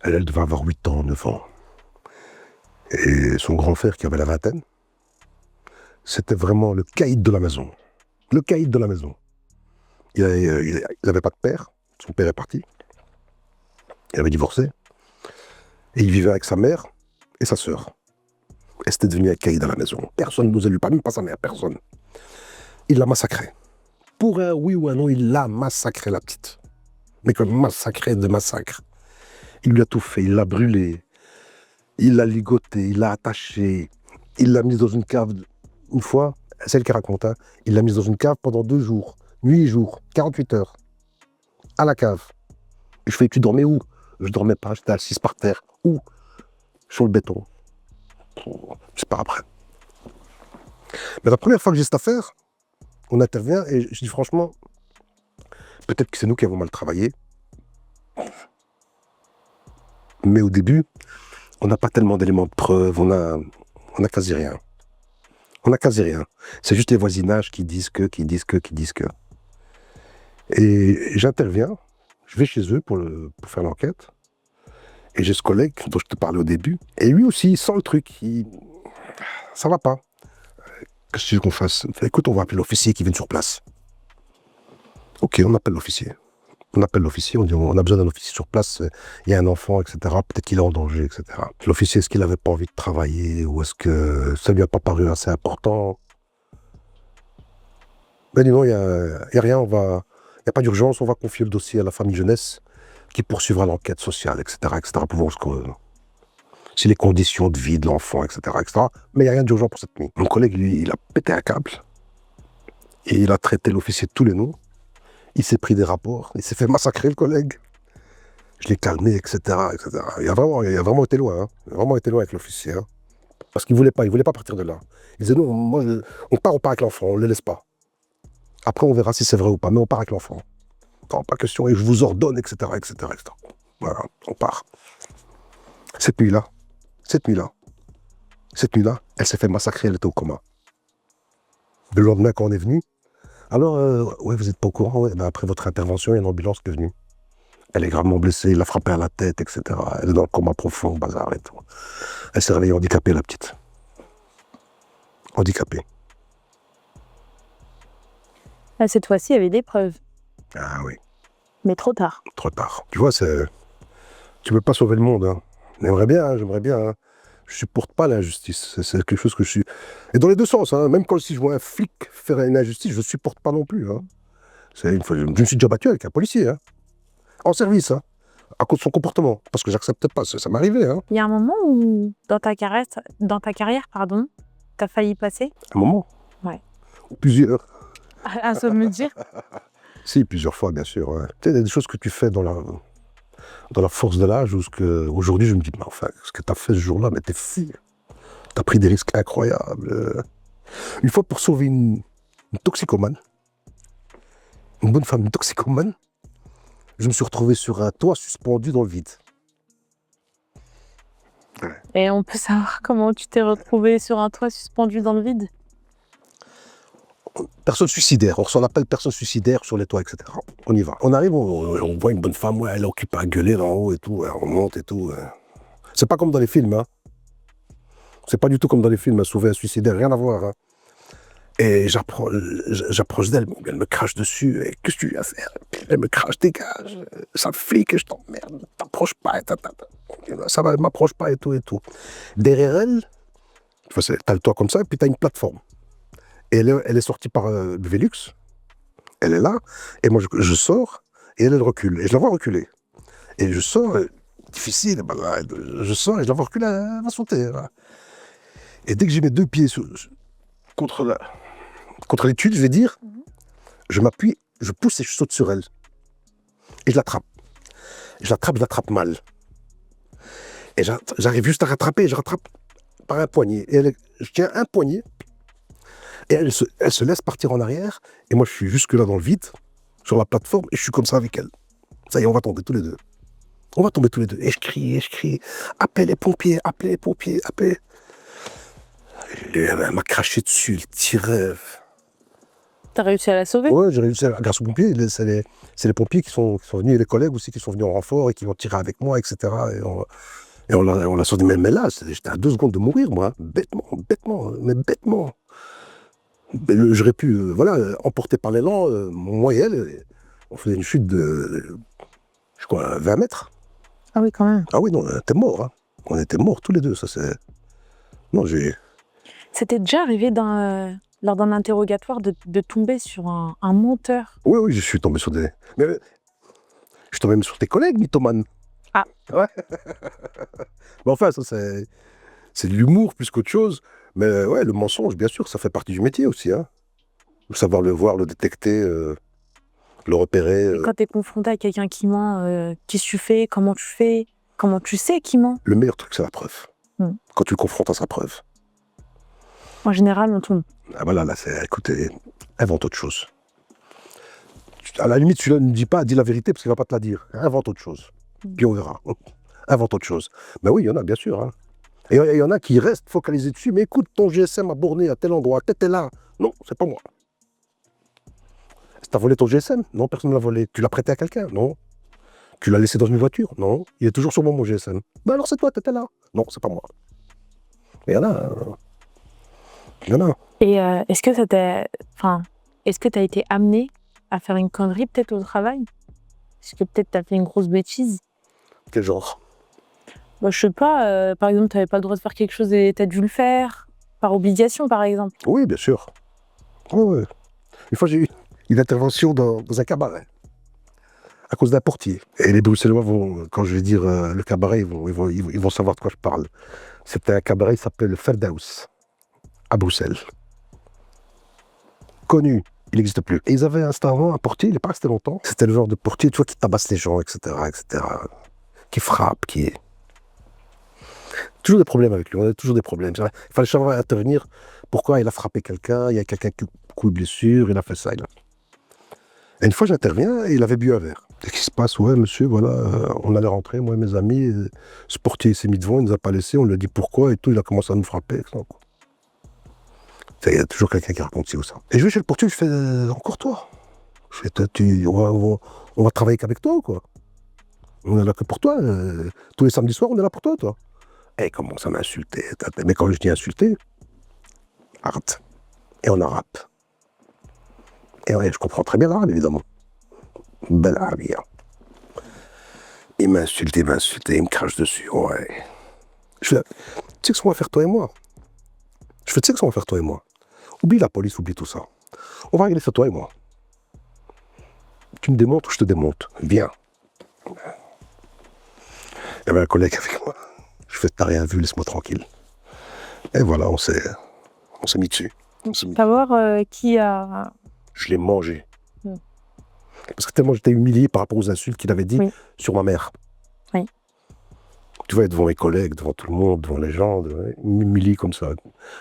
S1: elle devait avoir 8 ans, 9 ans. Et son grand frère, qui avait la vingtaine, c'était vraiment le caïd de la maison. Le caïd de la maison. Il n'avait pas de père. Son père est parti. Il avait divorcé. Et il vivait avec sa mère et sa sœur. Et c'était devenu un caïd à la maison. Personne ne nous a lu, pas même pas sa mère, personne. Il l'a massacrée. Pour un oui ou un non, il l'a massacrée, la petite. Mais comme massacrée de massacre. Il lui a tout fait, il l'a brûlée, il l'a ligotée, il l'a attachée, il l'a mise dans une cave. Une fois, c'est elle qui raconte, hein, il l'a mise dans une cave pendant 2 jours, nuit et jour, 48 heures, à la cave. Et je fais, tu dormais où? Je dormais pas, j'étais assise par terre. Où? Sur le béton. C'est pas après. Mais la première fois que j'ai cette affaire, on intervient et je dis franchement, peut-être que c'est nous qui avons mal travaillé. Mais au début, on n'a pas tellement d'éléments de preuve, on a quasi rien. On n'a quasi rien. C'est juste les voisinages qui disent que. Et j'interviens, je vais chez eux pour faire l'enquête. Et j'ai ce collègue dont je te parlais au début. Et lui aussi, il sent le truc. Ça va pas. Qu'est-ce que tu veux qu'on fasse? Écoute, on va appeler l'officier qui vient sur place. Ok, on appelle l'officier. On appelle l'officier, on dit on a besoin d'un officier sur place, il y a un enfant, etc. Peut-être qu'il est en danger, etc. L'officier, est-ce qu'il n'avait pas envie de travailler ou est-ce que ça lui a pas paru assez important? Ben dis non, il n'y a rien, il n'y a pas d'urgence, on va confier le dossier à la famille jeunesse qui poursuivra l'enquête sociale, etc. pour voir si les conditions de vie de l'enfant, etc. Mais il n'y a rien d'urgent pour cette nuit. Mon collègue, lui, il a pété un câble et il a traité l'officier de tous les noms. Il s'est pris des rapports, il s'est fait massacrer, le collègue. Je l'ai calmé, etc. Il a vraiment été loin, hein. Il a vraiment été loin avec l'officier. Hein. Parce qu'il voulait pas partir de là. Il disait non, moi, on part avec l'enfant, on ne le laisse pas. Après, on verra si c'est vrai ou pas, mais on part avec l'enfant. Non, pas question, et je vous ordonne, etc. Voilà, on part. Cette nuit-là, elle s'est fait massacrer, elle était au coma. Le lendemain, quand on est venu, alors, ouais, vous n'êtes pas au courant, ouais. Ben, après votre intervention, il y a une ambulance qui est venue. Elle est gravement blessée, il l'a frappée à la tête, etc. Elle est dans le coma profond, bazar et tout. Elle s'est réveillée handicapée, la petite. Handicapée.
S2: Là, cette fois-ci, il y avait des preuves,
S1: Ah oui,
S2: mais trop tard.
S1: trop tard. Tu vois, tu peux pas sauver le monde. Hein. J'aimerais bien. Hein. Je supporte pas l'injustice. C'est quelque chose que je suis... Et dans les deux sens, hein. Même quand si je vois un flic faire une injustice, je supporte pas non plus. Hein. Je me suis déjà battu avec un policier, hein. En service, hein. À cause de son comportement, parce que j'acceptais pas, ça m'arrivait. Hein.
S2: Il y a un moment où, dans ta carrière, t'as failli passer?
S1: Un moment.
S2: Ouais.
S1: Ou plusieurs.
S2: À se me dire.
S1: Si, plusieurs fois, bien sûr. Ouais. Tu sais, il y a des choses que tu fais dans la force de l'âge, aujourd'hui, je me dis, mais enfin, ce que tu as fait ce jour-là, mais t'es fou. Tu as pris des risques incroyables. Une fois, pour sauver une toxicomane, une bonne femme, une toxicomane, je me suis retrouvé sur un toit suspendu dans le vide. Ouais.
S2: Et on peut savoir comment tu t'es retrouvé sur un toit suspendu dans le vide?
S1: Personne suicidaire, on s'en appelle personne suicidaire sur les toits, etc. On y va. On arrive, on voit une bonne femme, ouais, elle est occupée à gueuler là en haut et tout, ouais, on monte et tout. Ouais. C'est pas comme dans les films, hein. C'est pas du tout comme dans les films, hein, sauver un suicidaire, rien à voir. Hein. Et j'approche d'elle, elle me crache dessus, et qu'est-ce que tu lui as fait? Elle me crache, dégage, ça flic, je t'emmerde, t'approches pas, ça va, m'approche pas et tout. Derrière elle, t'as le toit comme ça, et puis t'as une plateforme. Et elle est sortie par le Velux, elle est là, et moi je sors, et elle recule, et je la vois reculer. Et je sors, difficile, je sors, et je la vois reculer, elle va sauter. Là. Et dès que j'ai mes 2 pieds contre l'étude, je vais dire, je m'appuie, je pousse et je saute sur elle. Et je l'attrape. Je l'attrape mal. Et j'arrive juste à rattraper, et je rattrape par un poignet. Et je tiens un poignet, et elle se laisse partir en arrière, et moi je suis jusque là dans le vide, sur la plateforme, et je suis comme ça avec elle. Ça y est, on va tomber tous les deux. Et je crie, appelez les pompiers. Et elle m'a craché dessus, elle tirait.
S2: T'as réussi à la sauver?
S1: Ouais, j'ai réussi grâce aux pompiers. C'est les pompiers qui sont venus, et les collègues aussi qui sont venus en renfort et qui ont tiré avec moi, etc. Et on l'a sorti. Mais là, j'étais à 2 secondes de mourir, moi. Bêtement. J'aurais pu, emporté par l'élan, moi et elle, on faisait une chute de, 20 mètres.
S2: Ah oui, quand même.
S1: Ah oui, non, on était morts. Hein. On était morts tous les deux, ça c'est... Non, j'ai...
S2: C'était déjà arrivé lors d'un interrogatoire de tomber sur un menteur.
S1: Oui, oui, je suis tombé sur des... Mais je suis tombé même sur tes collègues, mythomanes.
S2: Ah.
S1: Ouais. Mais enfin, ça, c'est de l'humour plus qu'autre chose. Mais ouais, le mensonge, bien sûr, ça fait partie du métier aussi. Hein. Savoir le voir, le détecter, le repérer.
S2: Et quand tu es confronté à quelqu'un qui ment, qu'est-ce que tu fais? Comment tu sais qui ment?
S1: Le meilleur truc, c'est la preuve. Quand tu le confrontes à sa preuve.
S2: En général, on tombe.
S1: Ah voilà, là, c'est... Écoutez, invente autre chose. À la limite, tu ne dis pas, dis la vérité, parce qu'il ne va pas te la dire. Invente autre chose. Puis on verra. Invente autre chose. Ben oui, il y en a, bien sûr. Hein. Et il y en a qui restent focalisés dessus. Mais écoute, ton GSM a borné à tel endroit, t'étais là. Non, c'est pas moi. T'as volé ton GSM? Non, personne ne l'a volé. Tu l'as prêté à quelqu'un? Non. Tu l'as laissé dans une voiture? Non. Il est toujours sur mon GSM. Ben alors c'est toi, t'étais là. Non, c'est pas moi. Mais il y en a. Il y en a.
S2: Et est-ce que ça t'a... Enfin, est-ce que t'as été amené à faire une connerie peut-être au travail? Est-ce que peut-être t'as fait une grosse bêtise?
S1: Quel genre?
S2: Bah, je sais pas, par exemple, t'avais pas le droit de faire quelque chose et t'as dû le faire, par obligation par exemple.
S1: Oui, bien sûr. Oui, oui. Une fois, j'ai eu une intervention dans un cabaret, à cause d'un portier. Et les Bruxellois vont, quand je vais dire le cabaret, ils vont savoir de quoi je parle. C'était un cabaret qui s'appelle le Ferdaus, à Bruxelles. Connu, il n'existe plus. Et ils avaient installé un portier, il n'est pas resté longtemps. C'était le genre de portier, tu vois, qui tabasse les gens, etc., etc., qui frappe, qui est... Toujours des problèmes avec lui, on a toujours des problèmes. Il fallait savoir intervenir. Pourquoi il a frappé quelqu'un? Il y a quelqu'un qui a beaucoup de blessures, il a fait ça. Et une fois, j'interviens et il avait bu un verre. Qu'est-ce qui se passe? Ouais, monsieur, voilà, on allait rentrer, moi et mes amis. Ce portier s'est mis devant, il nous a pas laissé. On lui a dit pourquoi et tout. Il a commencé à nous frapper. Il y a toujours quelqu'un qui raconte ci ou ça. Et je vais chez le portier, je fais encore toi. Je fais, on va travailler qu'avec toi, quoi. On est là que pour toi. Tous les samedis soirs, on est là pour toi, toi. Et il commence à m'insulter. Mais quand je dis insulter, arrête. Et on arabe. Et ouais, je comprends très bien l'arabe, évidemment. Belle arabia. Il m'insulte, il me crache dessus, ouais. Je fais, tu sais ce qu'on va faire, toi et moi? Je fais, tu sais ce qu'on va faire, toi et moi? Oublie la police, oublie tout ça. On va régler ça, toi et moi. Tu me démontes ou je te démonte? Viens. Il y avait un collègue avec moi. Je fais, t'as rien vu, laisse-moi tranquille. Et voilà, on s'est mis dessus.
S2: Savoir qui a...
S1: Je l'ai mangé. Parce que tellement j'étais humilié par rapport aux insultes qu'il avait dit sur ma mère.
S2: Oui.
S1: Tu vois, devant mes collègues, devant tout le monde, devant les gens, m'humilier comme ça.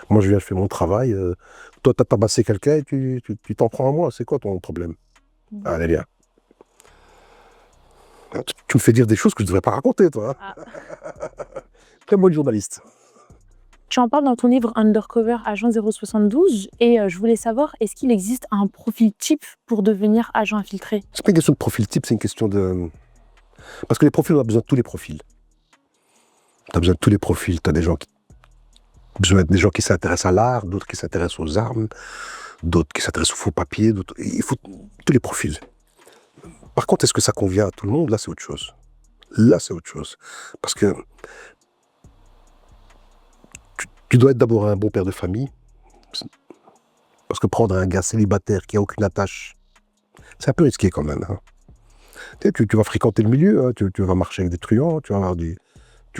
S1: Moi, je viens, je fais mon travail. Toi, t'as tabassé quelqu'un et tu t'en prends à moi. C'est quoi ton problème? Allez, viens. Tu me fais dire des choses que je ne devrais pas raconter, toi. Hein. Très bon journaliste.
S2: Tu en parles dans ton livre Undercover Agent 072 et je voulais savoir, est-ce qu'il existe un profil type pour devenir agent infiltré?
S1: C'est pas une question de profil type, c'est une question de... Parce que les profils, on a besoin de tous les profils. Tu as besoin de tous les profils. Tu as besoin des gens qui s'intéressent à l'art, d'autres qui s'intéressent aux armes, d'autres qui s'intéressent aux faux papiers. Il faut tous les profils. Par contre, est-ce que ça convient à tout le monde? Là, c'est autre chose. Là, c'est autre chose. Parce que tu dois être d'abord un bon père de famille. Parce que prendre un gars célibataire qui n'a aucune attache, c'est un peu risqué quand même. Hein. Tu vas fréquenter le milieu, hein, tu vas marcher avec des truands, tu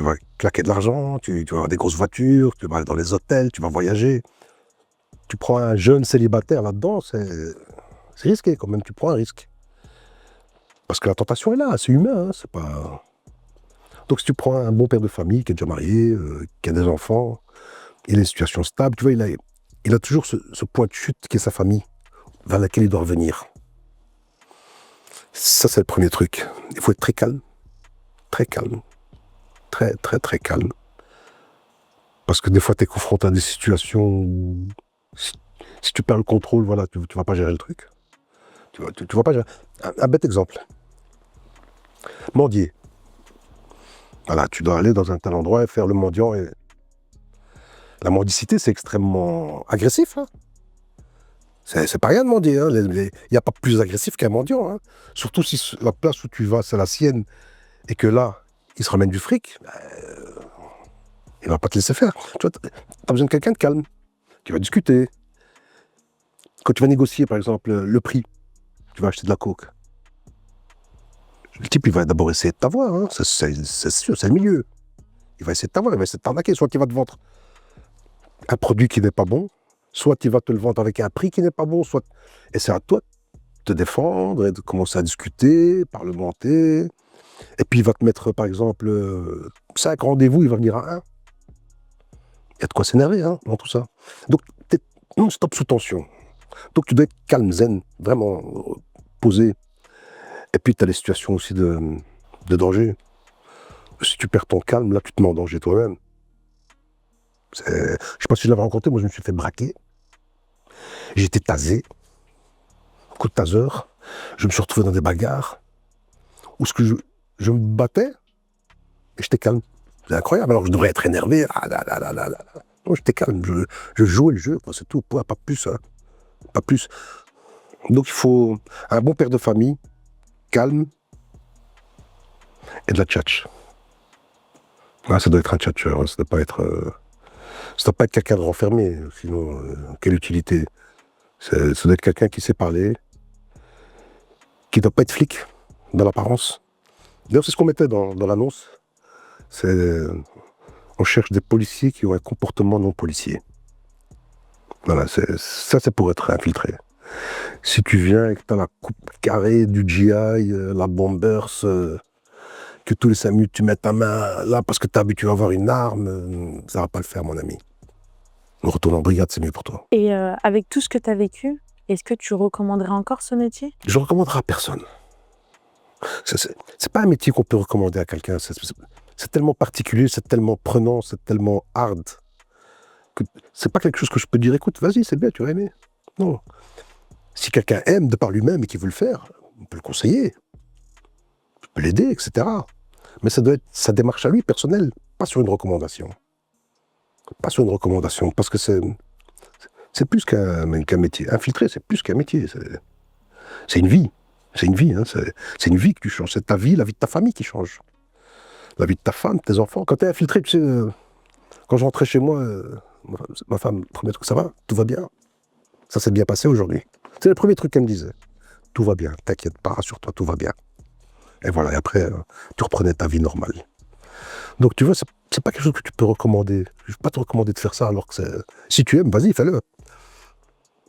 S1: vas claquer de l'argent, tu vas avoir des grosses voitures, tu vas aller dans les hôtels, tu vas voyager. Tu prends un jeune célibataire là-dedans, c'est risqué quand même, tu prends un risque. Parce que la tentation est là, c'est humain, hein, c'est pas... Donc si tu prends un bon père de famille qui est déjà marié, qui a des enfants, il a une situation stable, tu vois, il a toujours ce point de chute qui est sa famille, vers laquelle il doit revenir. Ça, c'est le premier truc. Il faut être très calme. Très calme. Très, très, très calme. Parce que des fois, tu es confronté à des situations où, si tu perds le contrôle, voilà, tu ne vas pas gérer le truc. Tu vas pas gérer. Un bête exemple. Mendier. Voilà, tu dois aller dans un tel endroit et faire le mendiant. Et... La mendicité, c'est extrêmement agressif. Hein. C'est pas rien de mendier. Hein. Il n'y a pas plus agressif qu'un mendiant. Hein. Surtout si la place où tu vas, c'est la sienne, et que là, il se ramène du fric. Il va pas te laisser faire. Tu vois, as besoin de quelqu'un de calme, qui va discuter. Quand tu vas négocier, par exemple, le prix, tu vas acheter de la coke. Le type, il va d'abord essayer de t'avoir, hein. C'est sûr, c'est le milieu. Il va essayer de t'avoir, il va essayer de t'arnaquer. Soit il va te vendre un produit qui n'est pas bon, soit il va te le vendre avec un prix qui n'est pas bon, soit... Et c'est à toi de te défendre et de commencer à discuter, parlementer. Et puis il va te mettre, par exemple, 5 rendez-vous, il va venir à un. Il y a de quoi s'énerver, hein, dans tout ça. Donc, tu es non-stop sous tension. Donc, tu dois être calme, zen, vraiment posé. Et puis, tu as les situations aussi de danger. Si tu perds ton calme, là, tu te mets en danger toi-même. Je ne sais pas si je l'avais rencontré, moi, je me suis fait braquer. J'étais tasé, coup de taser. Je me suis retrouvé dans des bagarres où je me battais et j'étais calme. C'est incroyable, alors que je devrais être énervé. Ah là là là là là. Non, j'étais calme, je jouais le jeu, c'est tout, pas plus, hein. Pas plus. Donc il faut un bon père de famille, calme, et de la tchatch. Ah, ça doit être un tchatcheur, hein. Ça doit pas être quelqu'un de renfermé, sinon, quelle utilité. Ça doit être quelqu'un qui sait parler, qui doit pas être flic, dans l'apparence. D'ailleurs, c'est ce qu'on mettait dans l'annonce. On cherche des policiers qui ont un comportement non policier. Voilà, ça c'est pour être infiltré. Si tu viens et que tu as la coupe carrée du GI, la bombers, que tous les 5 minutes tu mets ta main là parce que tu es habitué à avoir une arme, ça va pas le faire, mon ami. Retourne en brigade, c'est mieux pour toi.
S2: Et avec tout ce que tu as vécu, est-ce que tu recommanderais encore ce métier?
S1: Je recommanderai à personne. C'est pas un métier qu'on peut recommander à quelqu'un. C'est tellement particulier, c'est tellement prenant, c'est tellement hard. Que c'est pas quelque chose que je peux dire, écoute, vas-y, c'est bien, tu vas aimer. Non. Si quelqu'un aime de par lui-même et qu'il veut le faire, on peut le conseiller, on peut l'aider, etc. Mais ça doit être sa démarche à lui, personnelle, pas sur une recommandation. Pas sur une recommandation, parce que c'est plus qu'un métier. Infiltrer, c'est plus qu'un métier. C'est une vie. C'est une vie, hein. C'est une vie que tu changes. C'est ta vie, la vie de ta famille qui change. La vie de ta femme, tes enfants. Quand tu es infiltré, tu sais, quand je rentrais chez moi, ma femme, premier truc, ça va? Tout va bien? Ça s'est bien passé aujourd'hui? C'est le premier truc qu'elle me disait. Tout va bien, t'inquiète pas, rassure-toi, tout va bien. Et voilà, et après, tu reprenais ta vie normale. Donc tu vois, c'est pas quelque chose que tu peux recommander. Je ne vais pas te recommander de faire ça alors que c'est... Si tu aimes, vas-y, fais-le.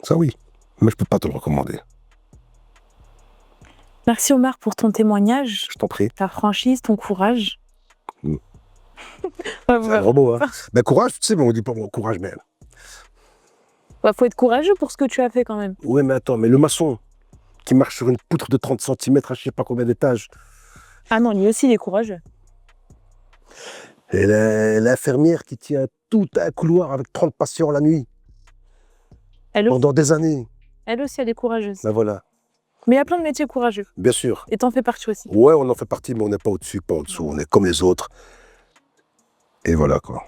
S1: Ça oui, mais je peux pas te le recommander.
S2: Merci Omar pour ton témoignage,
S1: Je t'en prie.
S2: ta franchise, ton courage.
S1: C'est un gros mot, hein. Mais courage, tu sais, mais on dit pas bon, courage, mais...
S2: Faut être courageux pour ce que tu as fait quand même.
S1: Oui, mais attends, mais le maçon qui marche sur une poutre de 30 cm à je sais pas combien d'étages.
S2: Ah non, lui aussi il est courageux.
S1: Et l'infirmière qui tient tout un couloir avec 30 patients la nuit. Pendant des années.
S2: Elle aussi, elle est courageuse.
S1: Ben voilà.
S2: Mais il y a plein de métiers courageux.
S1: Bien sûr.
S2: Et t'en fais partie aussi.
S1: Ouais, on en fait partie, mais on n'est pas au-dessus, pas au-dessous. On est comme les autres. Et voilà, quoi.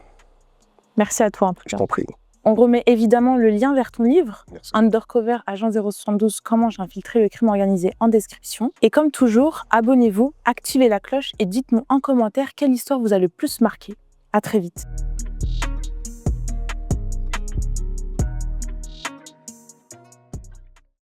S2: Merci à toi, en tout cas.
S1: Je t'en prie.
S2: On remet évidemment le lien vers ton livre,
S1: Merci.
S2: Undercover, Agent 072, comment j'ai infiltré le crime organisé, en description. Et comme toujours, abonnez-vous, activez la cloche et dites-nous en commentaire quelle histoire vous a le plus marqué. À très vite.